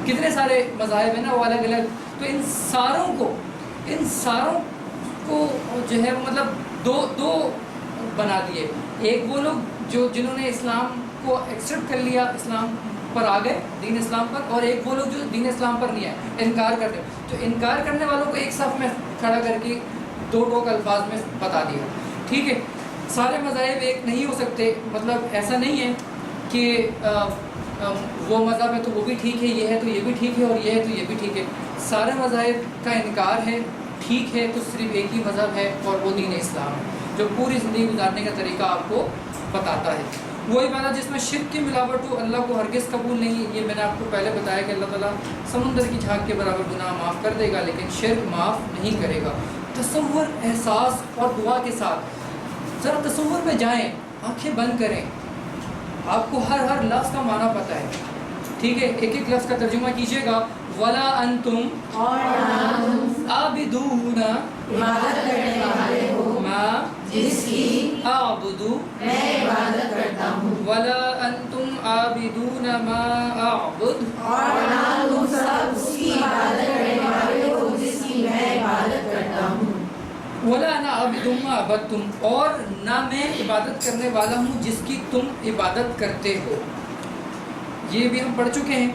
کتنے سارے مذاہب ہیں نا وہ الگ الگ. تو ان ساروں کو جو ہے مطلب دو بنا دیے. ایک وہ لوگ جنہوں نے اسلام کو ایکسیپٹ کر لیا, اسلام پر آ گئے, دین اسلام پر, اور ایک وہ لوگ جو دین اسلام پر نہیں آئے, انکار کر رہے. تو انکار کرنے والوں کو ایک صف میں کھڑا کر کے دو ٹوک الفاظ میں بتا دیا. ٹھیک ہے, سارے مذاہب ایک نہیں ہو سکتے. مطلب ایسا نہیں ہے کہ وہ مذہب ہے تو وہ بھی ٹھیک ہے, یہ ہے تو یہ بھی ٹھیک ہے, اور یہ ہے تو یہ بھی ٹھیک ہے. سارے مذاہب کا انکار ہے, ٹھیک ہے, تو صرف ایک ہی مذہب ہے, اور وہ دین اسلام ہے, جو پوری زندگی گزارنے کا طریقہ آپ کو بتاتا ہے. وہی بات جس میں شرک کی ملاوٹ ہو, اللہ کو ہرگز قبول نہیں. یہ میں نے آپ کو پہلے بتایا کہ اللہ تعالیٰ سمندر کی جھاگ کے برابر گناہ معاف کر دے گا, لیکن شرک معاف نہیں کرے گا. تصور, احساس اور دعا کے ساتھ ذرا تصور میں جائیں, آنکھیں بند کریں. آپ کو ہر لفظ کا معنی پتہ ہے. ٹھیک ہے, ایک ایک لفظ کا ترجمہ کیجیے گا. ولا انتم عابدون, عبادت کرنے والے ہو, ما جس کی اعبدو, میں عبادت کرتا ہوں. ولا انتم عابدون ما اعبد, اور نہ تم سب اس کی عبادت کرنے والے ہو جس کی میں عبادت کرتا ہوں. ولا انا عابد ما عبدتم, اور نہ میں عبادت کرنے والا ہوں جس کی تم عبادت کرتے ہو. یہ بھی ہم پڑھ چکے ہیں.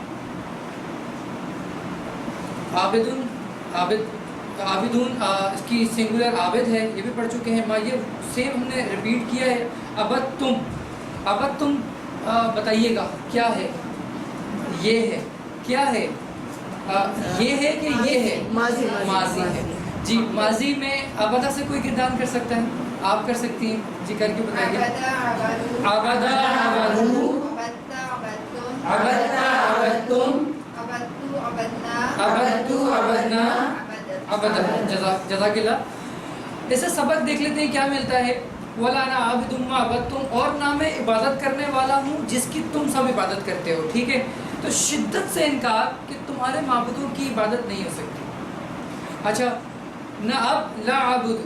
عابدون اس کی سنگولر عابد ہے, یہ بھی پڑھ چکے ہیں. یہ سیم ہم نے ریپیٹ کیا ہے. عبدتم بتائیے گا کیا ہے, یہ ہے, کیا ہے, یہ ہے کہ یہ ہے, ماضی ہے. جی, ماضی میں عبدہ سے کوئی کردار کر سکتا ہے؟ آپ کر سکتی ہیں, جی کر کے بتائیے. عبدہ عبدو, عبدتا عبدتم, عبدتو عبدنا, عبدہ. جزاک اللہ. اسے سبق دیکھ لیتے ہیں کیا ملتا ہے. ولا انا عابد ما عبدتم, اور نہ میں عبادت کرنے والا ہوں جس کی تم سب عبادت کرتے ہو. ٹھیک ہے, تو شدت سے انکار کہ تمہارے معبودوں کی عبادت نہیں ہو سکتی. اچھا, نہ اب لا عابد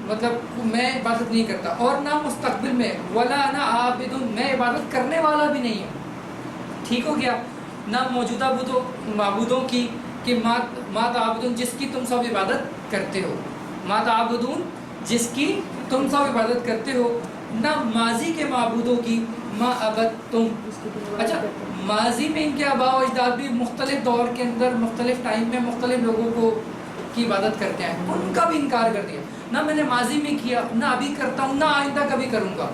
مطلب میں عبادت نہیں کرتا، اور نہ مستقبل میں ولا انا عابد میں عبادت کرنے والا بھی نہیں ہوں، ٹھیک ہو گیا؟ نہ موجودہ معبودوں کی کہ ما تعبدون جس کی تم سب عبادت کرتے ہو، ما تعبدون جس کی تم سب عبادت کرتے ہو، نہ ماضی کے معبودوں کی ما عبدتم۔ اچھا ماضی میں ان کے آباء و اجداد بھی مختلف دور کے اندر مختلف ٹائم میں مختلف لوگوں کو کی عبادت کرتے ہیں، ان کا بھی انکار کر دیا، نہ میں نے ماضی میں کیا، نہ ابھی کرتا ہوں، نہ آئندہ کبھی کروں گا۔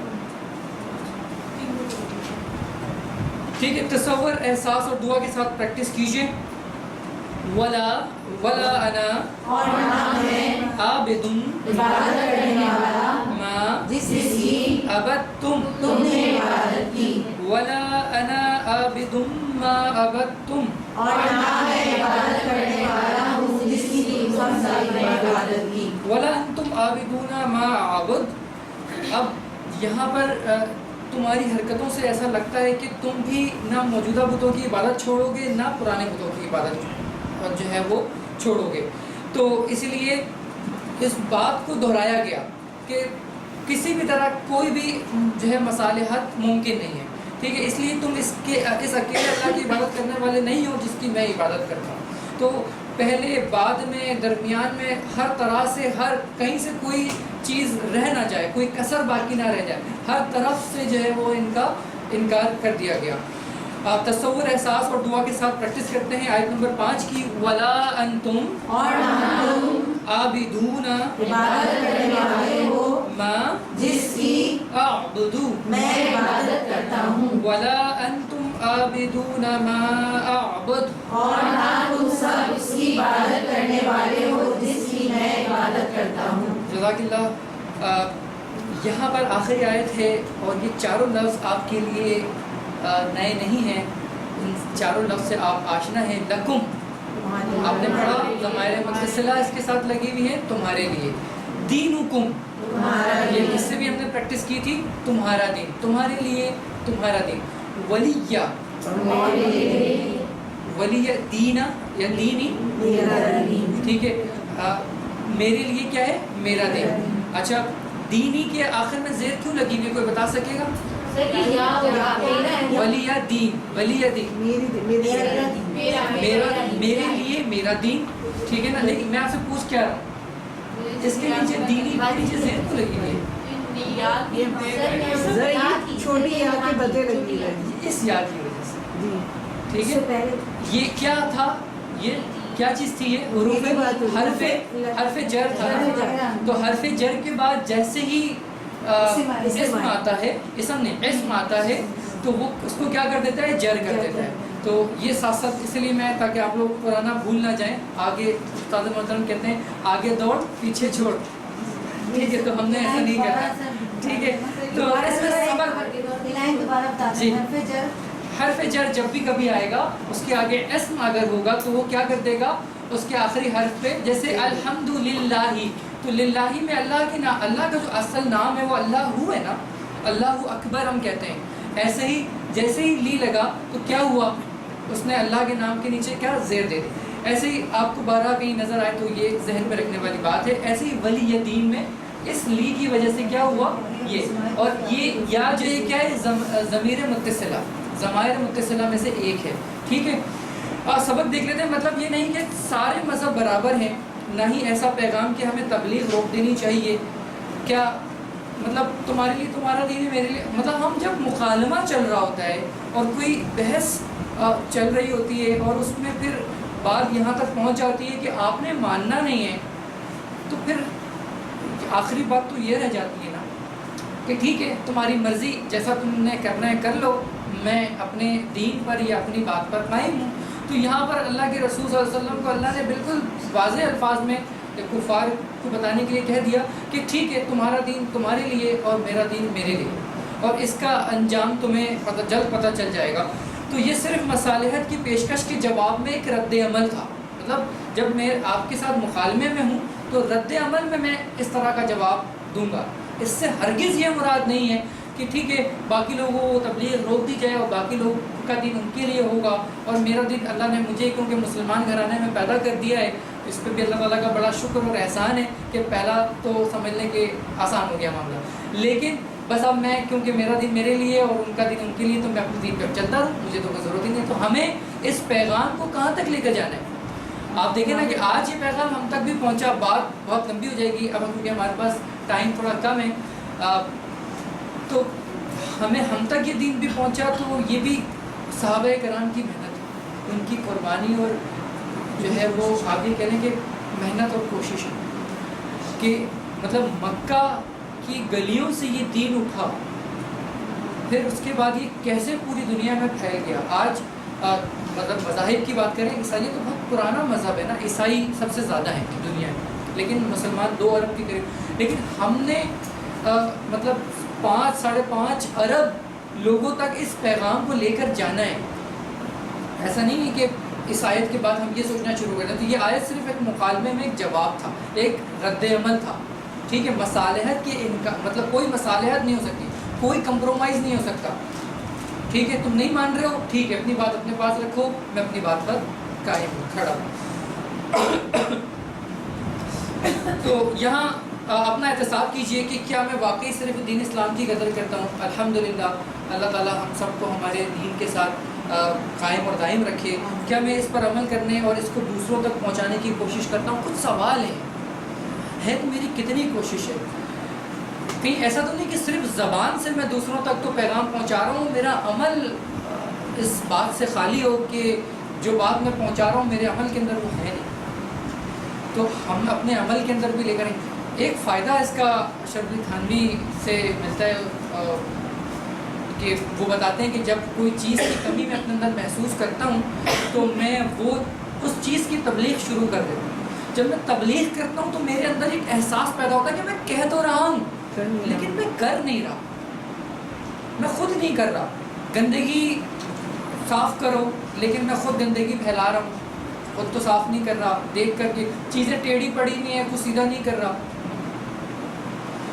ٹھیک ہے، تصور، احساس اور دعا کے ساتھ پریکٹس کیجئے۔ ولا انا اور نہ میں عابد عبادت کرنے والا ما جس کی عبدتم تم نے عبادت کی، ولا انا عابد ما عبدتم اور نہ میں عبادت کرنے والا ہوں جس کی تم سب نے عبادت کی۔ ولا انتم عابدون ما اعبد۔ اب یہاں پر تمہاری حرکتوں سے ایسا لگتا ہے کہ تم بھی نہ موجودہ بتوں کی عبادت چھوڑو گے، نہ پرانے بتوں کی عبادت جو ہے وہ چھوڑو گے۔ تو اسی لیے اس بات کو دہرایا گیا کہ کسی بھی طرح کوئی بھی جو ہے مصالحت ممکن نہیں ہے، ٹھیک ہے؟ اس لیے تم اس اکیلے اللہ کی عبادت کرنے والے نہیں ہو جس کی میں عبادت کرتا ہوں۔ تو پہلے، بعد میں، درمیان میں، ہر طرح سے، ہر کہیں سے کوئی چیز رہ نہ جائے، کوئی کسر باقی نہ رہ جائے، ہر طرف سے جو ہے وہ ان کا انکار کر دیا گیا۔ تصور، احساس اور دعا کے ساتھ پریکٹس کرتے ہیں آیت نمبر 5 کی۔ ولا انتم اور نہ تم عابدون عبادت کرنے والے ہو ما جس کی اعبد میں عبادت کرتا ہوں، ولا انتم عابدون ما اعبد اور نہ تم سب اس کی عبادت کرنے والے ہو جس کی میں عبادت کرتا ہوں۔ جزاک اللہ۔ یہاں پر آخری آیت ہے اور یہ چاروں لفظ آپ کے لیے نئے نہیں ہیں، ان چاروں لفظ سے آپ آشنا ہیں۔ لکم آپ نے پڑھا، ضمائر متصلہ اس کے ساتھ لگی ہوئی ہے، تمہارے لیے۔ دینکم یہ اس سے بھی ہم نے پریکٹس کی تھی، تمہارا دین، تمہارے لیے، تمہارا دین۔ ولیہ ولیہ دینا یا دینی، ٹھیک ہے، میرے لیے کیا ہے؟ میرا دین۔ اچھا دینی کے آخر میں زیر کیوں لگی ہوئی، کوئی بتا سکے گا؟ ولیہ دین، ولیہ دین، میرے لیے میرا دین، ٹھیک ہے نا؟ لیکن میں آپ سے پوچھ کیا رہا ہوں، اس کے نیچے دینی کے نیچے زیر کیوں لگی ہوئی ہے؟ چھوٹی یا کے بدلے لگی ہے اس یاد کی وجہ سے، جی، ٹھیک ہے۔ یہ کیا تھا؟ یہ کیا چیز تھی؟ یہ حروف حرف جر تھا۔ تو حرف جر کے بعد جیسے ہی اسم آتا ہے، اسم نہیں، اسم آتا ہے تو وہ اس کو کیا کر دیتا ہے؟ جر کر دیتا ہے۔ تو یہ ساتھ ساتھ اس لیے میں تاکہ آپ لوگ پرانا بھول نہ جائیں، آگے استاد محترم کہتے ہیں آگے دوڑ پیچھے چھوڑ، ٹھیک ہے؟ تو ہم نے ایسا نہیں کرنا، ٹھیک ہے؟ تو اس میں سبق جی، حرف جر جب بھی کبھی آئے گا اس کے آگے اسم اگر ہوگا تو وہ کیا کر دے گا؟ اس کے آخری حرف پہ، جیسے الحمدللہ، تو للہ میں اللہ کے نام، اللہ کا جو اصل نام ہے وہ اللہ ہے نا، اللہ اکبر ہم کہتے ہیں۔ ایسے ہی جیسے ہی لی لگا تو کیا ہوا؟ اس نے اللہ کے نام کے نیچے کیا؟ زیر دے دی۔ ایسے ہی آپ کو بارہ کہیں نظر آئے تو یہ ذہن میں رکھنے والی بات ہے۔ ایسے ہی ولی دین میں اس لی کی وجہ سے کیا ہوا؟ یہ، اور یہ یا جو ہے کیا ہے؟ ضمیر متصلہ، ضمائر متصلہ میں سے ایک ہے، ٹھیک ہے؟ سبق دیکھ لیتے ہیں۔ مطلب یہ نہیں کہ سارے مذہب برابر ہیں، نہ ہی ایسا پیغام کہ ہمیں تبلیغ روک دینی چاہیے۔ کیا مطلب تمہارے لیے تمہارا دین ہے، میرے لیے، مطلب ہم جب مکالمہ چل رہا ہوتا ہے اور کوئی بحث چل رہی ہوتی ہے اور اس میں پھر بات یہاں تک پہنچ جاتی ہے کہ آپ نے ماننا نہیں ہے، تو پھر آخری بات تو یہ رہ جاتی ہے نا کہ ٹھیک ہے تمہاری مرضی، جیسا تم نے کرنا ہے کر لو، میں اپنے دین پر یا اپنی بات پر قائم ہوں۔ تو یہاں پر اللہ کے رسول صلی اللہ علیہ وسلم کو اللہ نے بالکل واضح الفاظ میں کفار کو بتانے کے لیے کہہ دیا کہ ٹھیک ہے تمہارا دین تمہارے لیے اور میرا دین میرے لیے، اور اس کا انجام تمہیں جلد پتہ چل جائے گا۔ تو یہ صرف مصالحت کی پیشکش کے جواب میں ایک رد عمل تھا، مطلب جب میں آپ کے ساتھ مکالمے میں ہوں تو رد عمل میں اس طرح کا جواب دوں گا۔ اس سے ہرگز یہ مراد نہیں ہے کہ ٹھیک ہے باقی لوگوں کو تبلیغ روک دی جائے اور باقی لوگوں کا دین ان کے لیے ہوگا اور میرا دین اللہ نے مجھے کیونکہ مسلمان گھرانے میں پیدا کر دیا ہے اس پہ بھی اللہ تعالیٰ کا بڑا شکر اور احسان ہے کہ پہلا تو سمجھ لیں کہ آسان ہو گیا معاملہ، لیکن بس اب میں کیونکہ میرا دین میرے لیے اور ان کا دین ان کے لیے، تو میں اپنے دین پہ چلتا ہوں، مجھے تو کوئی ضرورت ہی نہیں ہے۔ تو ہمیں اس پیغام کو کہاں تک لے کر جانا ہے؟ آپ دیکھیں نا کہ آج یہ پیغام ہم تک بھی پہنچا، بات بہت لمبی ہو جائے گی اب کیونکہ ہمارے پاس ٹائم تھوڑا کم ہے، تو ہمیں ہم تک یہ دین بھی پہنچا، تو یہ بھی صحابہ کرام کی محنت ہے، ان کی قربانی اور جو ہے وہ آگے کہنے کہ محنت اور کوشش ہے کہ مطلب مکہ کی گلیوں سے یہ دین اٹھا، پھر اس کے بعد یہ کیسے پوری دنیا میں پھیل گیا۔ آج مطلب مذاہب کی بات کریں، عیسائیت تو بہت پرانا مذہب ہے نا، عیسائی سب سے زیادہ ہیں دنیا میں، لیکن مسلمان 2 ارب کے قریب، لیکن ہم نے مطلب 5-5.5 ارب لوگوں تک اس پیغام کو لے کر جانا ہے۔ ایسا نہیں ہے کہ اس آیت کے بعد ہم یہ سوچنا شروع کر دیں، تو یہ آیت صرف ایک مکالمے میں ایک جواب تھا، ایک رد عمل تھا، ٹھیک ہے۔ مصالحت کے مطلب کوئی مصالحت نہیں ہو سکتی، کوئی کمپرومائز نہیں ہو سکتا، ٹھیک ہے۔ تم نہیں مان رہے ہو، ٹھیک ہے، اپنی بات اپنے پاس رکھو، میں اپنی بات پر قائم کھڑا ہوں۔ تو یہاں اپنا احتساب کیجئے کہ کیا میں واقعی صرف دین اسلام کی قدر کرتا ہوں؟ الحمدللہ، اللہ تعالیٰ ہم سب کو ہمارے دین کے ساتھ قائم اور دائم رکھے۔ کیا میں اس پر عمل کرنے اور اس کو دوسروں تک پہنچانے کی کوشش کرتا ہوں؟ کچھ سوال ہے تو میری کتنی کوشش ہے؟ کہیں ایسا تو نہیں کہ صرف زبان سے میں دوسروں تک تو پیغام پہنچا رہا ہوں، میرا عمل اس بات سے خالی ہو کہ جو بات میں پہنچا رہا ہوں میرے عمل کے اندر وہ ہے نہیں۔ تو ہم اپنے عمل کے اندر بھی لے کریں۔ ایک فائدہ اس کا اشرف علی تھانوی سے ملتا ہے کہ وہ بتاتے ہیں کہ جب کوئی چیز کی کمی میں اپنے اندر محسوس کرتا ہوں تو میں وہ اس چیز کی تبلیغ شروع کر دیتا ہوں۔ جب میں تبلیغ کرتا ہوں تو میرے اندر ایک احساس پیدا ہوتا ہے کہ میں کہہ تو رہا ہوں لیکن میں کر نہیں رہا، میں خود نہیں کر رہا۔ گندگی صاف کرو لیکن میں خود گندگی پھیلا رہا ہوں، خود تو صاف نہیں کر رہا، دیکھ کر کے چیزیں ٹیڑھی پڑی نہیں ہیں، کچھ سیدھا نہیں کر رہا۔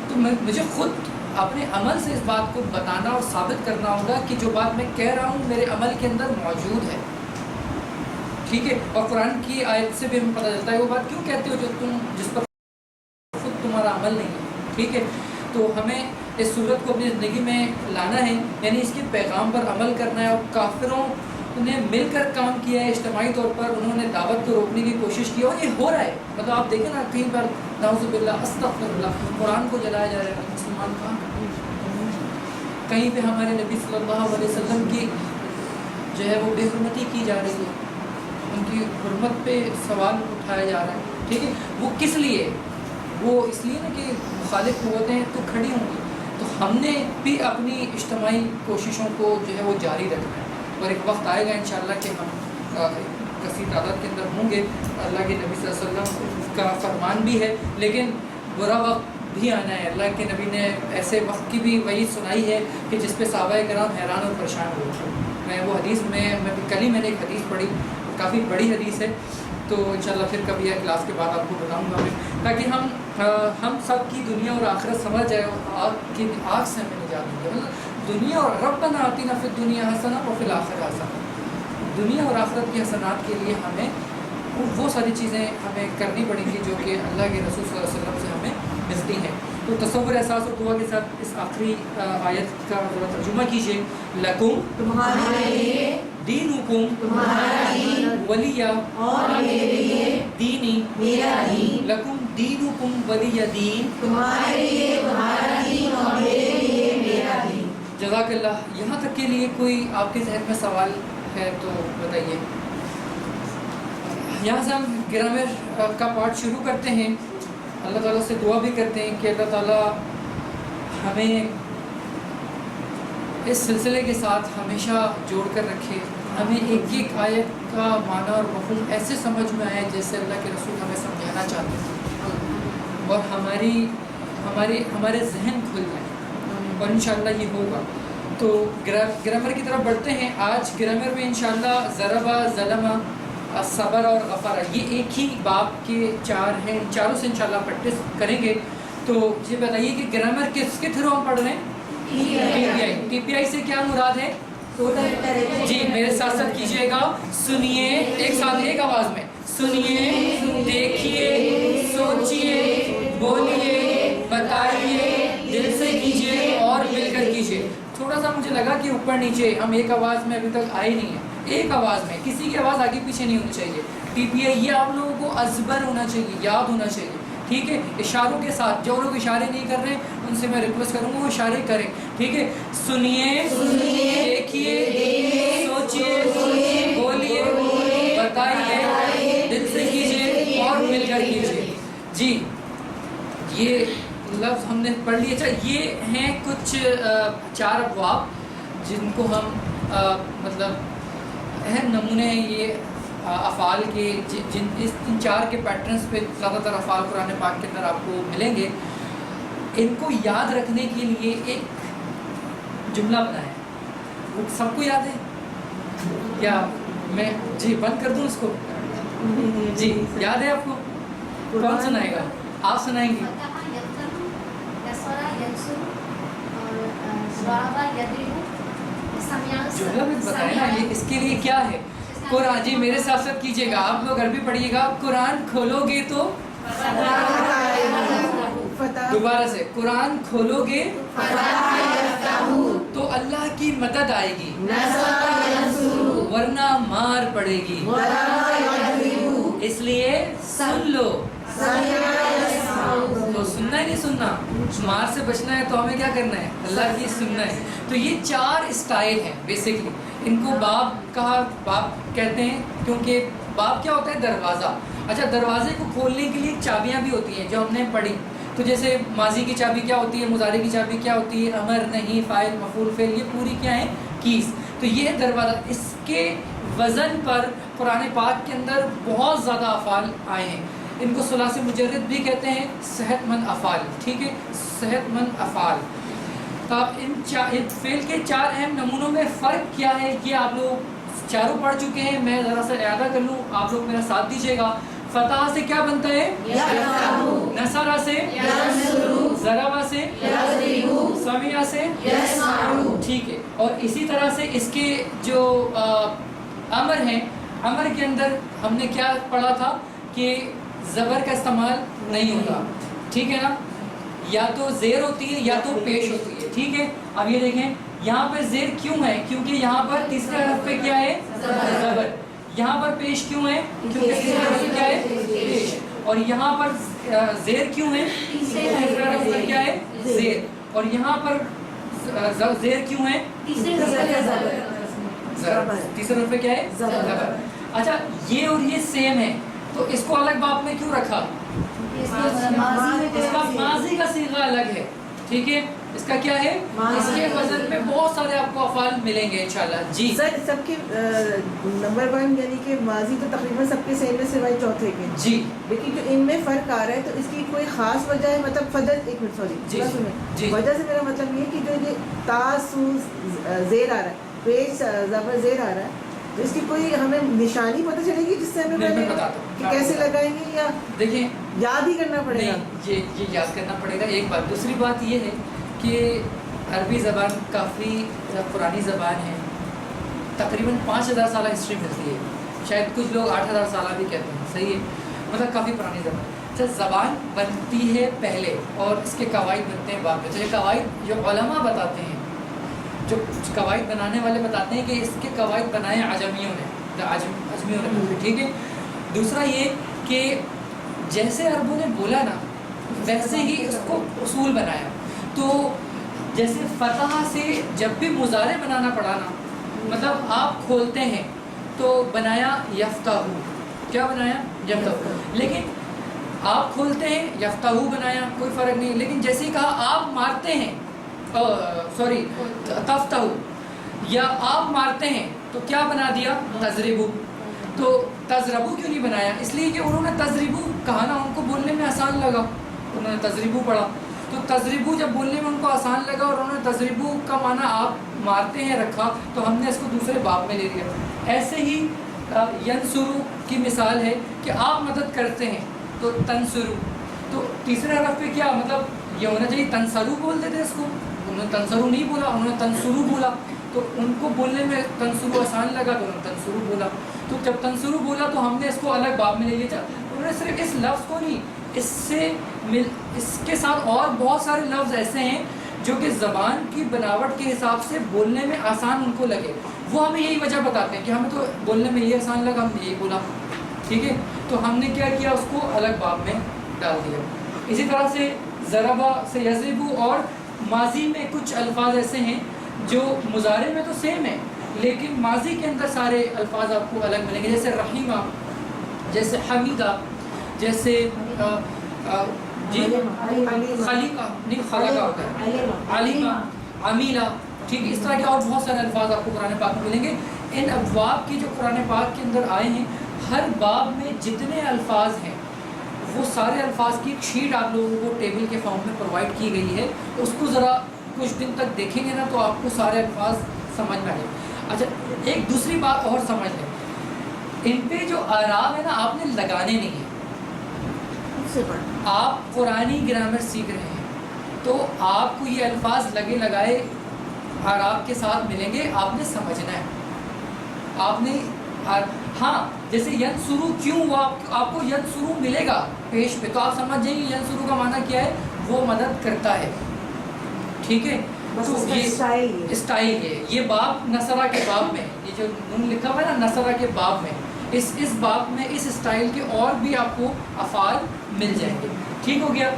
تو مجھے خود اپنے عمل سے اس بات کو بتانا اور ثابت کرنا ہوگا کہ جو بات میں کہہ رہا ہوں میرے عمل کے اندر موجود ہے، ٹھیک ہے۔ اور قرآن کی آیت سے بھی ہمیں پتہ چلتا ہے وہ بات کیوں کہتے ہو جو تم جس پر خود تمہارا عمل نہیں ہے، ٹھیک ہے۔ تو ہمیں اس صورت کو اپنی زندگی میں لانا ہے، یعنی اس کے پیغام پر عمل کرنا ہے۔ اور کافروں نے مل کر کام کیا ہے اجتماعی طور پر، انہوں نے دعوت کو روکنے کی کوشش کی اور یہ ہو رہا ہے۔ مطلب آپ دیکھیں نا کہیں پر نعوذ باللہ استغفر اللہ قرآن کو جلایا جا رہا ہے، مسلمان کہاں؟ کہیں پہ ہمارے نبی صلی اللہ علیہ وسلم کی جو ہے وہ بے حرمتی کی جا رہی ہے، ان کی حرمت پہ سوال اٹھایا جا رہا ہے، ٹھیک ہے۔ وہ کس لیے؟ وہ اس لیے نا کہ مخالف قوتیں تو کھڑی ہوں گی، تو ہم نے بھی اپنی اجتماعی کوششوں کو جو ہے وہ جاری رکھنا ہے۔ اور ایک وقت آئے گا انشاءاللہ کہ ہم کثیر تعداد کے اندر ہوں گے، اللہ کے نبی صلی اللہ علیہ وسلم کا فرمان بھی ہے، لیکن برا وقت بھی آنا ہے۔ اللہ کے نبی نے ایسے وقت کی بھی وعید سنائی ہے کہ جس پہ صحابہ کرام حیران اور پریشان ہوئے۔ میں وہ حدیث میں کل ہی میں نے ایک حدیث پڑھی، کافی بڑی حدیث ہے، تو انشاءاللہ پھر کبھی کلاس کے بعد آپ کو بتاؤں گا میں، تاکہ ہم سب کی دنیا اور آخرت سمجھ جائے اور آگ سے ہمیں نجات ملے۔ مطلب دنیا اور ربنا آتنا فی الدنیا حسنہ وفی الآخرہ حسنہ، دنیا اور آخرت کی حسنات کے لیے ہمیں وہ ساری چیزیں ہمیں کرنی پڑیں گی جو کہ اللہ کے رسول صلی اللہ علیہ وسلم سے ہمیں ملتی ہیں۔ تو تصور احساس اور دعا کے ساتھ اس آخری آیت کا ذرا ترجمہ کیجیے۔ لکم تمہارے لیے دینکم تمہارا دین ولیہ اور میرے لیے دینی میرا دین، لکم دینکم ولیہ دین تمہارے لیے تمہارا دین اور میرے لیے میرا دین۔ جزاک اللہ۔ یہاں تک کے لیے کوئی آپ کے ذہن میں سوال ہے تو بتائیے۔ یہاں سے ہم گرامر کا پارٹ شروع کرتے ہیں، اللہ تعالیٰ سے دعا بھی کرتے ہیں کہ اللہ تعالیٰ ہمیں اس سلسلے کے ساتھ ہمیشہ جوڑ کر رکھے، ہمیں ایک ایک آیت کا معنی اور مفہوم ایسے سمجھ میں آئے جیسے اللہ کے رسول ہمیں سمجھانا چاہتے ہیں، اور ہمارے ذہن کھل جائیں، اور انشاءاللہ یہ ہوگا۔ تو گرامر کی طرف بڑھتے ہیں۔ آج گرامر میں انشاءاللہ ضربہ، ظلمہ، صبر اور غفر، یہ ایک ہی باب کے 4 ہیں، ان چاروں سے انشاءاللہ پریکٹس کریں گے۔ تو یہ بتائیے کہ گرامر کس کے تھرو ہم پڑھ رہے ہیں؟ ٹی پی آئی سے کیا مراد ہے؟ جی میرے ساتھ ساتھ کیجئے گا، سنیے ایک ساتھ ایک آواز میں، سنیے، دیکھیے، سوچیے، بولیے، بتائیے، دل سے کیجیے اور مل کر کیجیے۔ تھوڑا سا مجھے لگا کہ اوپر نیچے ہم ایک آواز میں ابھی تک آئے نہیں ہیں، ایک آواز میں، کسی کی آواز آگے پیچھے نہیں ہونی چاہیے۔ ٹی پی آئی یہ آپ لوگوں کو ازبر ہونا چاہیے، یاد ہونا چاہیے، ٹھیک ہے؟ اشاروں کے ساتھ، جو لوگ اشارے نہیں کر رہے ان سے میں ریکویسٹ کروں گا وہ اشارے کریں، ٹھیک ہے؟ سنیے، دیکھیے، سوچیے، بولیے، بتائیے، دل سے کیجیے اور مل کر کیجیے۔ جی یہ لفظ ہم نے پڑھ لیے۔ اچھا یہ ہیں کچھ 4 ابواب جن کو ہم مطلب اہم نمونے ہیں یہ افعال کے، ان 4 کے پیٹرنز پہ زیادہ تر افعال قرآن پاک کے اندر آپ کو ملیں گے۔ ان کو یاد رکھنے کے لیے ایک جملہ بنائیں، وہ سب کو یاد ہے یا میں جی بند کر دوں اس کو؟ جی یاد ہے آپ کو؟ کون سنائے گا؟ آپ سنائیں گے؟ جملہ بھی بتائیں نا، یہ اس کے لیے کیا ہے؟ قرآن، جی میرے ساتھ ساتھ کیجیے گا، آپ لوگ عربی پڑھیے گا۔ قرآن کھولو گے تو دوبارہ سے، قرآن کھولو گے تو اللہ کی مدد آئے گی ورنہ مار پڑے گی، اس لیے سن لو۔ تو سننا ہی نہیں، سننا، مار سے بچنا ہے تو ہمیں کیا کرنا ہے؟ اللہ کی سننا ہے۔ تو یہ 4 اسٹائل ہیں بیسکلی۔ ان کو باب کہا، باب کہتے ہیں کیونکہ باب کیا ہوتا ہے؟ دروازہ۔ اچھا دروازے کو کھولنے کے لیے چابیاں بھی ہوتی ہیں جو ہم نے پڑھی، تو جیسے ماضی کی چابی کیا ہوتی ہے، مضارع کی چابی کیا ہوتی ہے، امر، نہیں، فاعل، مفعول، فعل، یہ پوری کیا ہے؟ کیز۔ تو یہ دروازہ، اس کے وزن پر قرآن پاک کے اندر بہت زیادہ افعال آئے ہیں۔ ان کو ثلاثی مجرد بھی کہتے ہیں، صحت مند افعال، ٹھیک ہے؟ صحت مند افعال۔ ان فعل کے 4 اہم نمونوں میں فرق کیا ہے یہ آپ لوگ چاروں پڑھ چکے ہیں، میں ذرا سا اعادہ کر لوں، آپ لوگ میرا ساتھ دیجیے گا۔ فتح سے کیا بنتا ہے؟ نصرہ سے، ضربہ سے، سمعہ سے، ٹھیک ہے؟ اور اسی طرح سے اس کے جو امر ہیں، امر کے اندر ہم نے کیا پڑھا تھا کہ زبر کا استعمال نہیں ہوتا، ٹھیک ہے نا؟ یا تو زیر ہوتی ہے یا تو پیش ہوتی ہے، ٹھیک ہے؟ اب یہ دیکھیں یہاں پر زیر کیوں ہے؟ کیونکہ یہاں پر تیسرے حرف پہ کیا ہے؟ زبر۔ یہاں پر پیش کیوں ہے؟ کیونکہ تیسرے حرف پہ کیا ہے؟ پیش۔ اور یہاں پر زیر کیوں ہے؟ تیسرے حرف پہ کیا ہے؟ زیر۔ اور یہاں پر زیر کیوں ہے؟ تیسرے حرف پہ کیا ہے؟ زبر۔ اچھا یہ اور یہ سیم ہے تو اس کو الگ باب میں کیوں رکھا؟ اس کا ماضی کا صیغہ الگ ہے، ٹھیک ہے؟ اس کا کیا ہے؟ اس کے وزن میں بہت سارے آپ کو افعال ملیں گے انشاءاللہ۔ جی سر سب کے نمبر 1 یعنی کہ ماضی تو تقریباً سب کے سیم ہے سوائے چوتھے کے، جی، لیکن جو ان میں فرق آ رہا ہے تو اس کی کوئی خاص وجہ ہے؟ مطلب فضل، ایک منٹ سوری، جی، وجہ سے میرا مطلب یہ ہے کہ جو یہ تا سو زیر آ رہا ہے، پیش زبر زیر آ رہا ہے، تو اس کی کوئی ہمیں نشانی پتہ چلے گی جس سے ہمیں میں بتاتا ہوں کہ کیسے لگائیں گے یا دیکھیں یاد ہی کرنا پڑے گا؟ نہیں، یہ یاد کرنا پڑے گا ایک بات۔ دوسری بات یہ ہے کہ عربی زبان کافی پرانی زبان ہے، تقریباً 5000 سالہ ہسٹری ملتی ہے، شاید کچھ لوگ 8000 سالہ بھی کہتے ہیں، صحیح ہے؟ مطلب کافی پرانی زبان۔ جب زبان بنتی ہے پہلے اور اس کے قواعد بنتے ہیں بعد میں، تو یہ قواعد جو علماء بتاتے ہیں، جو قواعد بنانے والے بتاتے ہیں کہ اس کے قواعد بنائے عجمیوں نے، عجمیوں نے، ٹھیک ہے؟ دوسرا یہ کہ جیسے عربوں نے بولا نا ویسے ہی اس کو اصول بنایا۔ تو جیسے فتح سے جب بھی مضارع بنانا پڑا نا، مطلب آپ کھولتے ہیں تو بنایا یفتح، کیا بنایا؟ یفتح۔ لیکن آپ کھولتے ہیں یفتح بنایا، کوئی فرق نہیں۔ لیکن جیسے ہی کہا آپ مارتے ہیں، سوری تفتح، یا آپ مارتے ہیں تو کیا بنا دیا؟ تضربو۔ تو تضربو کیوں نہیں بنایا؟ اس لیے کہ انہوں نے تضربو کہا نا، ان کو بولنے میں آسان لگا، انہوں نے تضربو پڑھا، تو تضربو جب بولنے میں ان کو آسان لگا اور انہوں نے تضربو کا معنی آپ مارتے ہیں رکھا، تو ہم نے اس کو دوسرے باب میں لے لیا۔ ایسے ہی ینصرو کی مثال ہے کہ آپ مدد کرتے ہیں تو تنصرو، تو تیسرے حرف پہ کیا مطلب یہ ہونا چاہیے تنصرو بولتے تھے اس کو، انہوں نے تنصرو نہیں بولا، انہوں نے تنصرو بولا، تو ان کو بولنے میں تنصرو آسان لگا تو انہوں نے تنصرو بولا۔ تو جب تنصرو بولا تو ہم نے اس کو الگ باب میں لے لیا. انہوں نے صرف اس لفظ کو نہیں، اس کے ساتھ اور بہت سارے لفظ ایسے ہیں جو کہ زبان کی بناوٹ کے حساب سے بولنے میں آسان ان کو لگے، وہ ہمیں یہی وجہ بتاتے ہیں کہ ہمیں تو بولنے میں یہ آسان لگا، ہم نے یہی بولا. ٹھیک ہے، تو ہم نے کیا کیا، اس کو الگ باب میں ڈال دیا. اسی طرح سے ضربہ سے یضربو، اور ماضی میں کچھ الفاظ ایسے ہیں جو مضارع میں تو سیم ہے لیکن ماضی کے اندر سارے الفاظ آپ کو الگ ملیں گے، جیسے رحیمہ، جیسے حمیدہ، جیسے جی خلیقہ نہیں خلقہ ہوتا ہے، علیمہ، عمیلہ. ٹھیک ہے، اس طرح کے اور بہت سارے الفاظ آپ کو قرآن پاک میں ملیں گے. ان ابواب کی جو قرآن پاک کے اندر آئے ہیں، ہر باب میں جتنے الفاظ ہیں وہ سارے الفاظ کی ایک شیٹ آپ لوگوں کو ٹیبل کے فارم میں پرووائڈ کی گئی ہے. اس کو ذرا کچھ دن تک دیکھیں گے نا تو آپ کو سارے الفاظ سمجھ میں آ جائیں. اچھا، ایک دوسری بات اور سمجھ لیں، ان پہ جو اعراب ہے نا آپ نے لگانے نہیں ہیں. آپ قرآنی گرامر سیکھ رہے ہیں تو آپ کو یہ الفاظ لگے لگائے اعراب کے ساتھ ملیں گے، آپ نے سمجھنا ہے. آپ نے ہاں جیسے ینصرو کیوں ہوا، آپ کو ینصرو ملے گا پیش پہ تو آپ سمجھ جائیں گے ینصرو کا معنی کیا ہے، وہ مدد کرتا ہے. ٹھیک ہے، تو یہ اسٹائل ہے. یہ باب نصرہ کے باب میں، یہ جو نون لکھا ہوا ہے نا نصرہ کے باب میں، اس باب میں اس اسٹائل کے اور بھی آپ کو افعال مل جائیں گے. ٹھیک ہو گیا.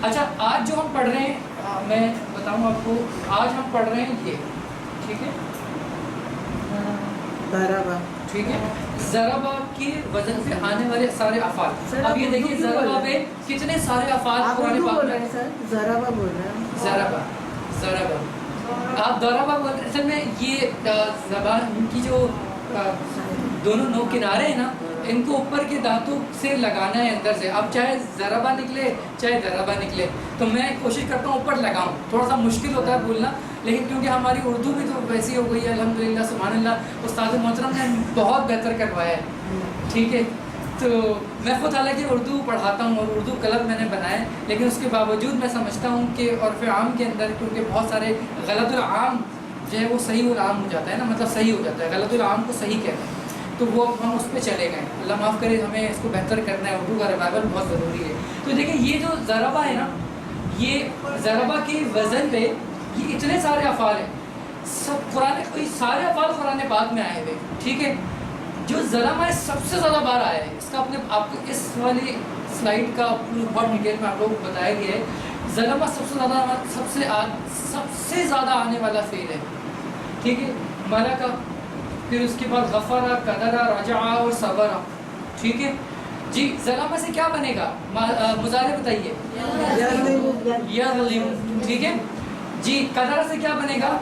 اچھا، آج جو ہم پڑھ رہے ہیں میں بتاؤں آپ کو، آج ہم پڑھ رہے ہیں یہ، ٹھیک ہے، ضربہ. ٹھیک ہے، ضربہ کے وزن پہ آنے والے سارے افعال. اب یہ دیکھیے ضربہ پہ کتنے سارے افعال قرآن پاک میں. ضربہ بول رہے ہیں، ضربہ آپ ضربہ بول رہے ہیں. اصل میں یہ زبان کی جو دونوں نو کنارے ہیں نا، ان کو اوپر کے دانتوں سے لگانا ہے اندر سے. اب چاہے ضربہ نکلے چاہے ضربہ نکلے تو میں کوشش کرتا ہوں اوپر لگاؤں. تھوڑا سا مشکل ہوتا ہے بولنا، لیکن کیونکہ ہماری اردو بھی تو ویسی ہو گئی ہے الحمدللہ سبحان اللہ. استاد محترم نے بہت بہتر کروایا ہے. ٹھیک ہے، تو میں خود حالانکہ اردو پڑھاتا ہوں اور اردو کلب میں نے بنایا ہے، لیکن اس کے باوجود میں سمجھتا ہوں کہ عرف عام کے اندر کیونکہ بہت سارے غلط العام جو ہے وہ صحیح العام ہو جاتا ہے نا، مطلب صحیح ہو جاتا ہے، غلط العام کو صحیح کہتے ہیں. تو وہ ہم اس پہ چلے گئے. اللہ معاف کرے، ہمیں اس کو بہتر کرنا ہے. اردو کا ریوائول بہت ضروری ہے. تو دیکھیں یہ جو ضربہ ہے نا، یہ ضربہ کے وزن پہ یہ اتنے سارے افعال ہیں، سب سارے افعال قرآن پاک میں آئے ہوئے. ٹھیک ہے، جو ضربہ سب سے زیادہ بار آیا ہے، اس کا اپنے آپ کو اس والی سلائڈ کا بہت ڈیٹیل میں آپ لوگوں کو بتایا گیا ہے. ضربہ سب سے زیادہ آنے والا فعل ہے. ٹھیک ہے، ملکہ، پھر اس کے بعد غفرہ، قدرہ، رجعہ اور صبرہ. ٹھیک ہے جی. ضربہ سے کیا بنے گا، مضارع بتائیے، یغلب. ٹھیک ہے جی. قدرہ سے کیا بنے گا،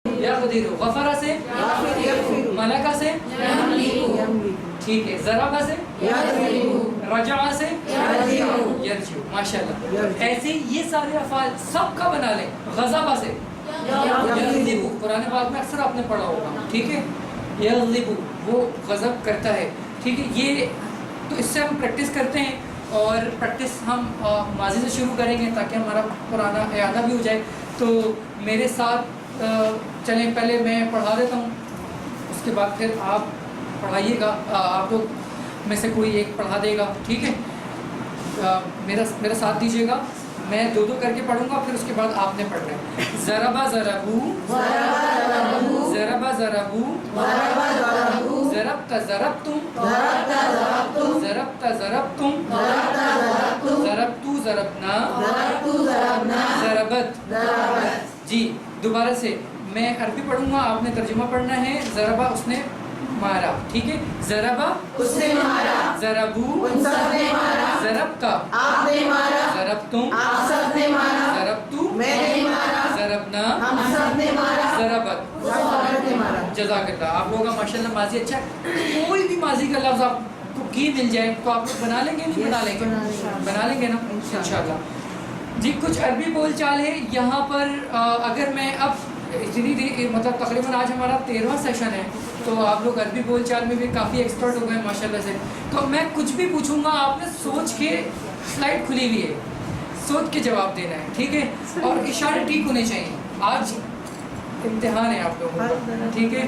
یقدر. غفرہ سے، ملکہ سے، ٹھیک ہے. ضربہ سے، رجعہ سے، یرجع. ماشاء اللہ. ایسے یہ سارے افعال سب کا بنا لیں. غضبہ سے، یغضب، قرآن پاک میں اکثر آپ نے پڑھا ہوگا. ٹھیک ہے، یغضب، وہ غضب کرتا ہے. ٹھیک ہے، یہ تو اس سے ہم پریکٹس کرتے ہیں اور پریکٹس ہم ماضی سے شروع کریں گے تاکہ ہمارا پرانا اعادہ بھی ہو جائے. تو میرے ساتھ چلیں، پہلے میں پڑھا دیتا ہوں، اس کے بعد پھر آپ پڑھائیے گا. آپ لوگ میں سے کوئی ایک پڑھا دے گا. ٹھیک ہے، میرا ساتھ دیجیے گا. میں دو کر کے پڑھوں گا، پھر اس کے بعد آپ نے پڑھنا ہے. ضربہ ضربو، ضربہ ضربو، ضربت ضربتم، ضربت ضربتم، ضربتو ضربنا، ضربت. جی دوبارہ سے میں عربی پڑھوں گا، آپ نے ترجمہ پڑھنا ہے. ضربہ اس نے مارا. ٹھیک ہے، ضربہ اس نے مارا، ضربو ان سب نے مارا، ضربتا آپ نے مارا، ضربتم آپ سب نے مارا، ضربتو میں نے مارا، ضربنا ہم سب نے مارا، ضربت. وہ سب نے مارا. جزاک اللہ. آپ لوگوں کا ماشاءاللہ ماضی اچھا ہے. کوئی بھی ماضی کا لفظ آپ کو کی مل جائے تو آپ لوگ بنا لیں گے، نہیں بنا لیں گے، بنا لیں گے نا انشاءاللہ. جی کچھ عربی بول چال ہے یہاں پر. اگر میں اب اتنی مطلب تقریباً آج ہمارا 13واں سیشن ہے تو آپ لوگ عربی بول چال میں بھی کافی ایکسپرٹ ہو گئے ماشاءاللہ سے. تو میں کچھ بھی پوچھوں گا آپ نے سوچ کے، سلائڈ کھلی ہوئی ہے، سوچ کے جواب دینا ہے. ٹھیک ہے، اور اشارے ٹھیک ہونے چاہیے. آج امتحان ہے آپ لوگوں کا. ٹھیک ہے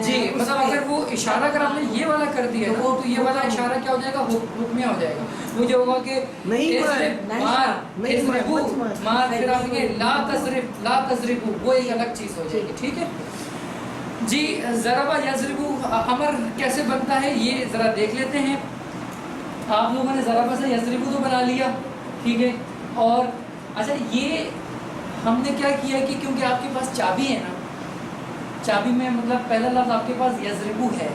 جی مطلب اگر وہ اشارہ اگر آپ نے یہ والا کر دیا نا تو یہ والا اشارہ کیا ہو جائے گا، حکمیہ ہو جائے گا. وہ جو ہوگا کہ نہیں مار مار پھر آپ یہ لا تضربو وہ ایک الگ چیز ہو جائے گی. ٹھیک ہے جی. ضربہ یضربو امر کیسے بنتا ہے یہ ذرا دیکھ لیتے ہیں. آپ لوگوں نے ضربہ سے یضربو تو بنا لیا. ٹھیک ہے. اور اچھا یہ ہم نے کیا کیا کہ کیونکہ آپ کے پاس چابی ہے نا، چابی میں مطلب پہلا لفظ آپ کے پاس یضربو ہے.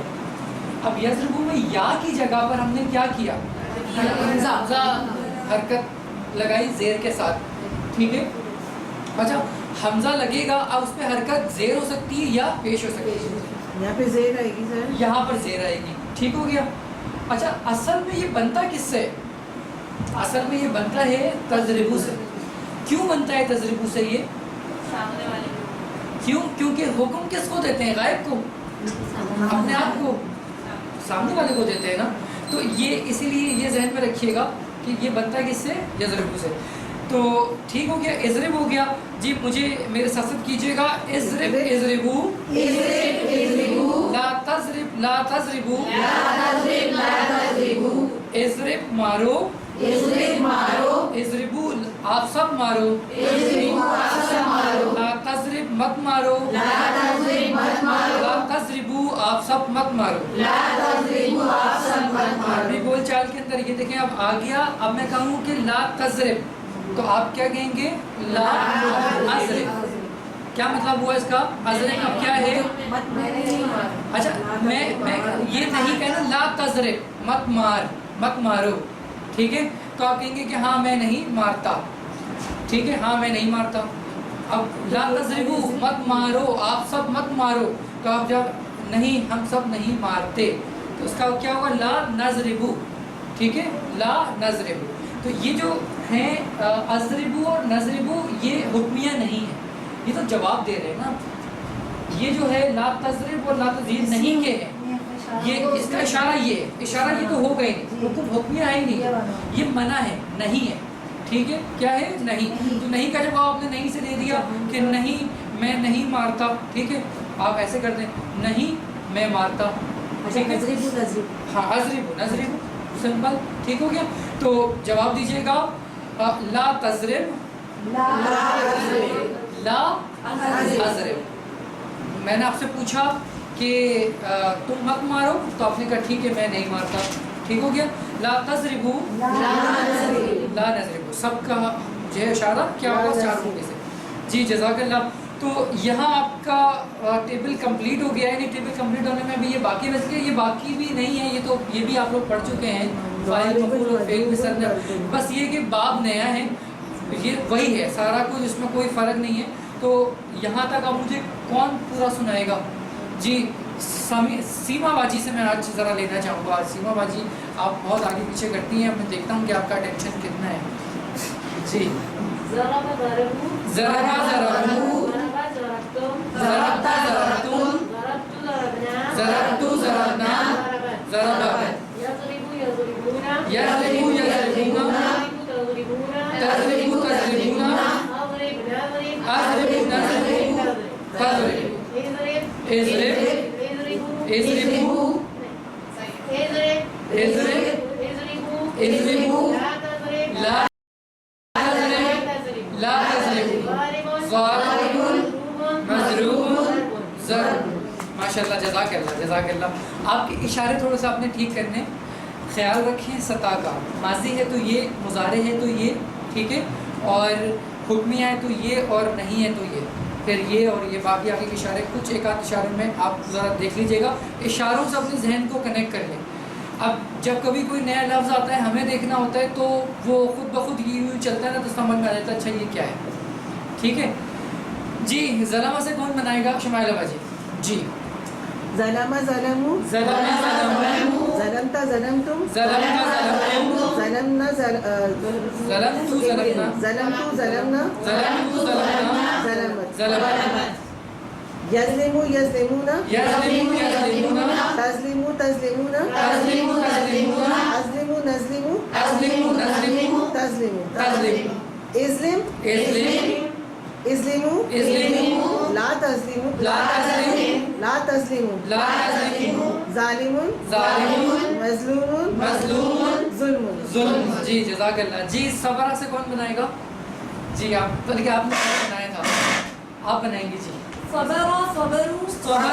اب یضربو میں یا کی جگہ پر ہم نے کیا کیا، حمزہ حرکت لگائی زیر کے ساتھ. ٹھیک ہے. اچھا حمزہ لگے گا، اب اس پہ حرکت زیر ہو سکتی ہے یا پیش ہو سکتی ہے. یہاں پہ زیر آئے گی سر، یہاں پر زیر آئے گی. ٹھیک ہو گیا. اچھا اصل میں یہ بنتا کس سے، اصل میں یہ بنتا ہے تضربو سے. کیوں بنتا ہے تضربو سے یہ، کیوں؟ کیونکہ حکم کس کو دیتے ہیں، غائب کو، اپنے آپ کو، سامنے والے کو دیتے ہیں نا. تو یہ اسی لیے یہ ذہن میں رکھیے گا کہ یہ بنتا ہے کس سے، یضربو سے. تو ٹھیک ہو گیا. اضرب ہو گیا. جی مجھے میرے ساتھ کیجیے گا. اضرب اضربو، لا تضرب لا تضربو، اضرب مارو، اضربو آپ سب مارو، لا تضرب مت مارو، لا تضربو آپ سب مت مارو. اپنی بول چال کے اندر یہ دیکھیں اب آ گیا. اب میں کہوں کہ لا تضرب تو آپ کیا کہیں گے، لا اضرب. کیا مطلب ہوا اس کا، اضرب اب کیا ہے. اچھا میں یہ نہیں کہنا لا تضرب مت مار، مت مارو. ٹھیک ہے. تو آپ کہیں گے کہ ہاں میں نہیں مارتا. ٹھیک ہے، ہاں میں نہیں مارتا. اب لا تضربو مت مارو، آپ سب مت مارو. تو آپ جب نہیں ہم سب نہیں مارتے تو اس کا کیا ہوگا، لا نضربو. ٹھیک ہے، لا نضربو. تو یہ جو ہیں اضربو اور نضربو یہ حکمیہ نہیں ہے، یہ تو جواب دے رہے ہیں نا. یہ جو ہے لا تضرب اور لا تضرب نہیں کے ہیں، یہ اس کا اشارہ یہ تو ہو گئے نہیں، حکم حکمیہ ہے ہی نہیں، یہ منع ہے، نہیں ہے. ٹھیک ہے، کیا ہے، نہیں. تو نہیں کا جواب آپ نے نہیں سے دے دیا کہ نہیں میں نہیں مارتا. ٹھیک ہے، آپ ایسے کر دیں نہیں میں مارتا. ٹھیک ہے، ہاں اضربو نضربو سمپل. ٹھیک ہو گیا. تو جواب دیجیے گا لا تضرب لا اضرب. میں نے آپ سے پوچھا کہ تم مت مارو تو آپ نے کہا ٹھیک ہے میں نہیں مارتا. ٹھیک ہو گیا. لا تضربو لا نضربو سب کا جو ہے اشارہ کیا ہوگا، چار ہونے سے. جی جزاک اللہ. تو یہاں آپ کا ٹیبل کمپلیٹ ہو گیا ہے. یعنی ٹیبل کمپلیٹ ہونے میں بھی یہ باقی بچ گیا، یہ باقی بھی نہیں ہے، یہ تو یہ بھی آپ لوگ پڑھ چکے ہیں. فاعل مفعول اور فعل بسر میں بس یہ کہ باب نیا ہے، یہ وہی ہے سارا کچھ، اس میں کوئی فرق نہیں ہے. تو یہاں تک اب مجھے کون پورا سنائے گا. جی سیما باجی سے میں آج ذرا لینا چاہوں گا. سیما باجی آپ بہت آگے پیچھے کرتی ہیں، میں دیکھتا ہوں کہ آپ کا ٹینشن کتنا ہے. جی ضربہ ضربتم، ضربت ضربنا، ضربا یضربو یضربون، تضربو تضربون، اضرب نضرب تضرب، اضرب اضربو، اضرب اضربو، لا لا تضرب، ضارب مضروب ضرب. ماشاءاللہ جزاک اللہ جزاک اللہ. آپ کے اشارے تھوڑا سا آپ نے ٹھیک کرنے، خیال رکھیں سطح کا. ماضی ہے تو یہ، مضارع ہے تو یہ، ٹھیک ہے، اور حکمیہ ہے تو یہ، اور نہیں ہے تو یہ، پھر یہ اور یہ. باقی آگے کے اشارے کچھ ایک آدھ اشارے میں آپ ذرا دیکھ لیجیے گا، اشاروں سے اپنے ذہن کو کنیکٹ کر لیں. اب جب کبھی کوئی نیا لفظ آتا ہے ہمیں دیکھنا ہوتا ہے تو وہ خود بخود یہ چلتا ہے نا، تو سمجھ میں آ جاتا ہے اچھا یہ کیا ہے. ٹھیک ہے جی. ظلمہ سے کون بنائے گا، شمائلہ باجی. جی ظلم ظلمو، ظلمہ ظلمو، ظلمت ظلمتم، ظلمنا ظلمتم، ظلمنا ظلمتو ظلمنا، ظلمتو ظلمنا، ظلمتو ظلمنا، ظلمت ظلمت، یظلمو یظلمون، یظلمو یظلمون، تظلمو تظلمون، تظلمو تظلمون، اظلمو نظلمو، اظلمو نظلمو، تظلمو، تظلم، اظلم اظلم، اظلموا اظلموا لا تظلموا لا تظلموا لا تظلموا لا تظلموا ظالم ظالم مظلوم مظلوم ظلم ظلم. جی جزاک اللہ. جی صبر سے کون بنائے گا؟ جی آپ بلکہ آپ نے بنایا تھا, آپ بنائیں گے. جی صبر صبروا صبر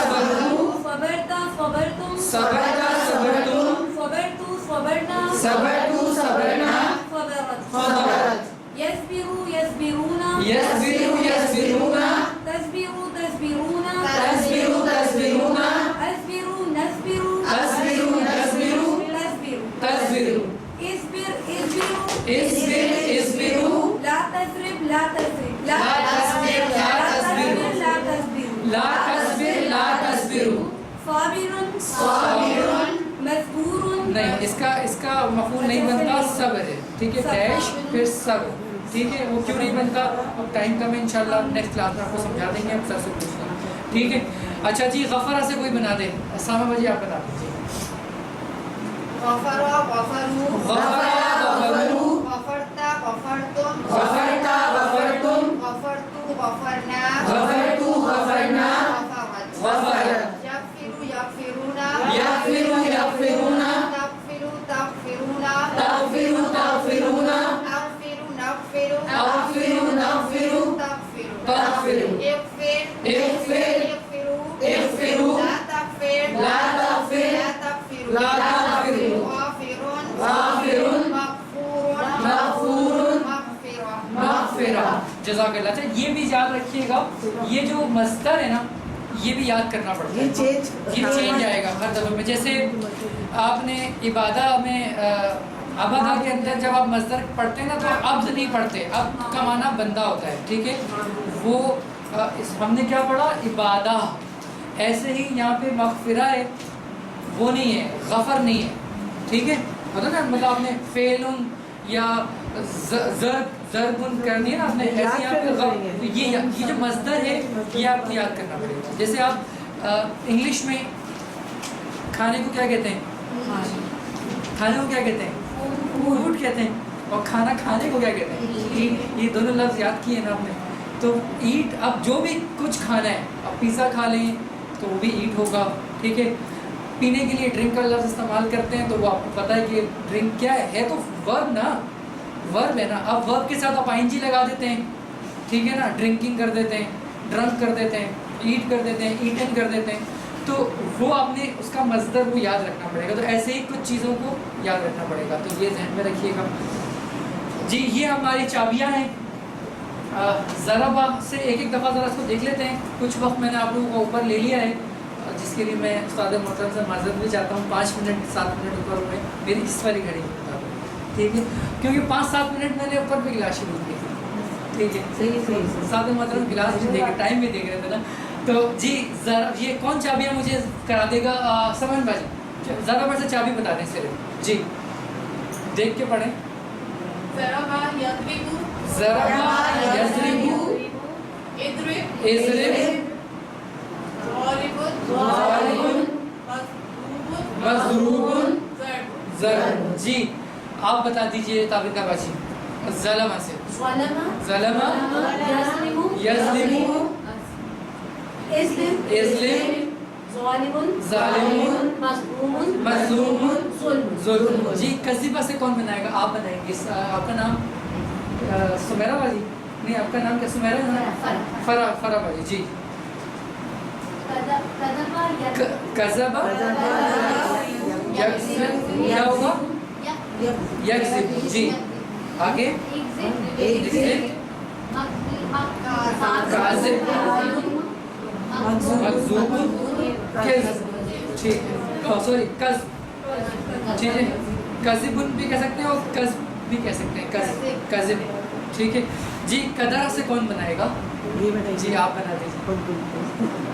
صبروا صبرت صبرتم صبرت صبرتم صبرت صبرنا صبرت صبرنا صبرت صبرت يصبروا يصبرون يصبروا يصبرون تصبروا تصبرون تصبروا تصبرون أصبروا نصبر أصبروا نصبر تصبروا تصبروا اصبر اصبروا اصبر اصبروا لا تسرب لا تسرب لا تسرب لا تسرب لا تسبروا لا تصبر لا تصبروا صابر صابر مذکور نہیں, اس کا مفعول نہیں بنتا, صبر ہے. ٹھیک ہے, ڈیش پھر صبر. ٹھیک ہے, وہ کیوں نہیں بنتا اب ٹائم کم ہے, انشاءاللہ نیکسٹ کلاس میں آپ کو سمجھا دیں گے, آپ سر سے پوچھنا. ٹھیک ہے. اچھا جی غفرہ سے کوئی بنا دے. سامہ بجی آپ بتا دیجیے. غفر غفروا غفر غفروا غفرت غفرتم غفرت غفرتم غفرت غفرنا غفرت غفرنا غفرت غفرت يغفر يغفرون يغفر يغفرون تغفر تغفرون تغفر تغفرون أغفر نغفر أغفر نغفر تغفر تغفر اغفر اغفر اغفروا لا تغفر لا تغفر لا تغفر لا تغفر غافر غافر مغفور مغفور مغفرة مغفرہ. جزاک اللہ. اچھا یہ بھی یاد رکھیے گا, یہ جو مصدر ہے نا یہ بھی یاد کرنا پڑتا ہے. یہ چینج یہ چینج آئے گا ہر دفعہ میں. جیسے آپ نے عبادہ میں عبادہ کے اندر جب آپ مصدر پڑھتے ہیں نا تو عبد نہیں پڑھتے, اب کا معنی بندہ ہوتا ہے. ٹھیک ہے, وہ ہم نے کیا پڑھا عبادہ. ایسے ہی یہاں پہ مغفرہ ہے, وہ نہیں ہے, غفر نہیں ہے. ٹھیک ہے, پتہ نا مطلب آپ نے فعلن یا ضربن کرنی ہے نا آپ نے, ایسے یہاں پہ یہ جو مصدر ہے یہ آپ کو یاد کرنا پڑے گا. جیسے آپ انگلش میں کھانے کو کیا کہتے ہیں؟ کھانے کو کیا کہتے ہیں؟ فوڈ کہتے ہیں. اور کھانا کھانے کو کیا کہتے ہیں؟ ایٹ. یہ دونوں لفظ یاد کیے نا آپ نے. تو ایٹ, اب جو بھی کچھ کھانا ہے, اب پیزا کھا لیں تو وہ بھی ایٹ ہوگا. ٹھیک ہے, پینے کے لیے ڈرنک کا لفظ استعمال کرتے ہیں تو وہ آپ کو پتہ ہے کہ ڈرنک کیا ہے تو ورب نا, ورب ہے نا. اب ورب کے ساتھ آپ آئی این جی لگا دیتے ہیں. ٹھیک ہے نا, ڈرنکنگ کر دیتے ہیں, ڈرنک کر دیتے ہیں, ایٹ کر دیتے ہیں, ایٹن کر دیتے ہیں. تو وہ آپ نے اس کا مصدر وہ یاد رکھنا پڑے گا. تو ایسے ہی کچھ چیزوں کو یاد رکھنا پڑے گا, تو یہ ذہن میں رکھیے گا. جی یہ ہماری چابیاں ہیں. ذرا سے ایک ایک دفعہ ذرا اس کو دیکھ لیتے ہیں. کچھ وقت میں نے آپ لوگوں کو اوپر لے لیا ہے, جس کے لیے میں استاد محترم سے معذرت بھی چاہتا ہوں. 5 منٹ 7 منٹ اوپر ہوئے میری اس والی گھڑی کے مطابق. ٹھیک ہے, کیونکہ 5-7 منٹ میں نے اوپر پہ گلاس شروع کی. ٹھیک ہے, صحیح استاد محترم گلاس بھی دیکھ ٹائم بھی دیکھ رہے تھے نا. تو جی ذرا یہ کون چابیاں مجھے کرا دے گا؟ سمن بھائی ذرا بڑھ سے چابی بتا دیں صرف. جی دیکھ کے پڑھیں. ضرب يضرب ضرب یضرب اضرب اضرب ضارب ضارب مضروب ضرب ضرب. جی آپ بتا دیجئے تابر باجی. ظلم سے ظلم ظلم يظلم یظلم اظلم اظلم ظالم ظالم مظلوم مظلوم ظلم. ظلم. جی کذبہ سے کون بنائے گا؟ آپ بنائیں گے. آپ کا نام سمیرہ باجی نہیں, آپ کا نام کیا سمیرہ ہے نا؟ فرا باجی. جی کذبہ یکذب کیا ہوگا؟ یکذب. جی آگے کاذب مکذوب کذب. ٹھیک ہے, سوری کذب. ٹھیک ہے, کذب بھی کہہ سکتے ہیں اور کذب بھی کہہ سکتے ہیں. کذب. ٹھیک ہے. جی قدرہ سے کون بنائے گا؟ جی آپ بنا دیجیے.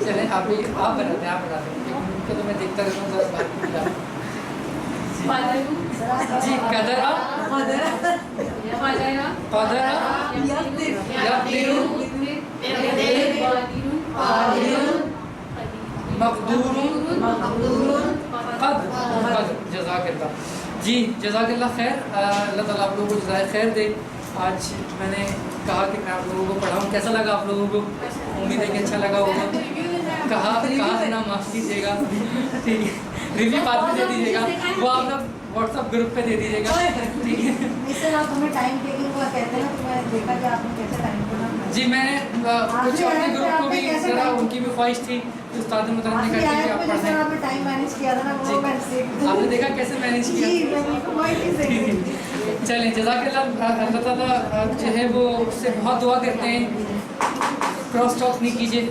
چلیں آپ بنا دیں, آپ بنا دیں. تو میں دیکھتا رہتا ہوں ذرا بات. جی قدرہ قدرہ یقدر قادر مقدور قدر. جزاک اللہ. جی جزاک اللہ خیر. اللہ تعالیٰ آپ لوگوں کو جزائے خیر دے. آج میں نے کہا کہ میں آپ لوگوں کو پڑھاؤں. کیسا لگا آپ لوگوں کو؟ امید ہے کہ اچھا لگا ہوگا. کہا نا معاف کیجیے گا. ٹھیک ہے, ریویو بعد میں دے دیجیے گا, وہ آپ لوگ واٹس ایپ گروپ پہ دے دیجیے گا. ٹھیک ہے اس سے آپ ہمیں ٹائم ٹیکنگ کو کہتے ہیں, تو میں نے دیکھا کہ آپ نے کیسے ٹائم کو جی. میں نے کچھ اپنے گروپ کو بھی ذرا ان کی بھی خواہش تھی کہ استاد محترم نے کہا کہ آپ پڑھیں. آپ نے ٹائم مینیج کیا تھا نا, وہ میں نے آپ نے دیکھا کیسے مینیج کیا. جی میں چلیں, جزاک اللہ. اللہ تعالیٰ جو ہے وہ اس سے بہت دعا کرتے ہیں. کراس ٹاک نہیں کیجیے.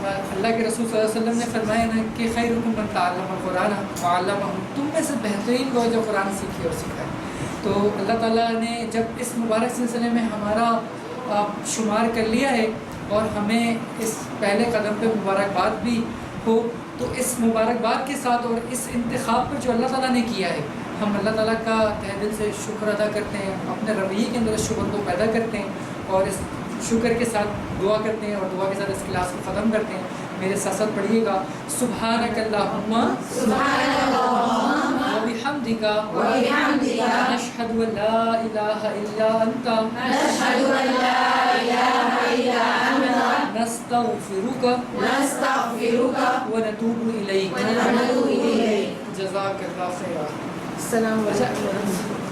اللہ کے رسول صلی اللہ علیہ وسلم نے فرمایا نا کہ خیرکم من تعلم القرآن وعلمہ, تم میں سے بہترین وہ جو قرآن سیکھے اور سکھائے. تو اللہ تعالیٰ نے جب اس مبارک سلسلے میں ہمارا شمار کر لیا ہے اور ہمیں اس پہلے قدم پہ مبارکباد بھی ہو, تو اس مبارکباد کے ساتھ اور اس انتخاب پر جو اللہ تعالیٰ نے کیا ہے, ہم اللہ تعالیٰ کا تہ دل سے شکر ادا کرتے ہیں, اپنے رویے کے اندر اس شکر کو پیدا کرتے ہیں اور اس شکر کے ساتھ دعا کرتے ہیں اور دعا کے ساتھ اس کلاس کو ختم کرتے ہیں. میرے ساتھ ساتھ پڑھیے گا, سبحانک اللہم وبحمدک نشہد ان لا الہ الا انت نستغفرک ونتوب الیک. جزاک اللہ خیرا. السلام علیکم.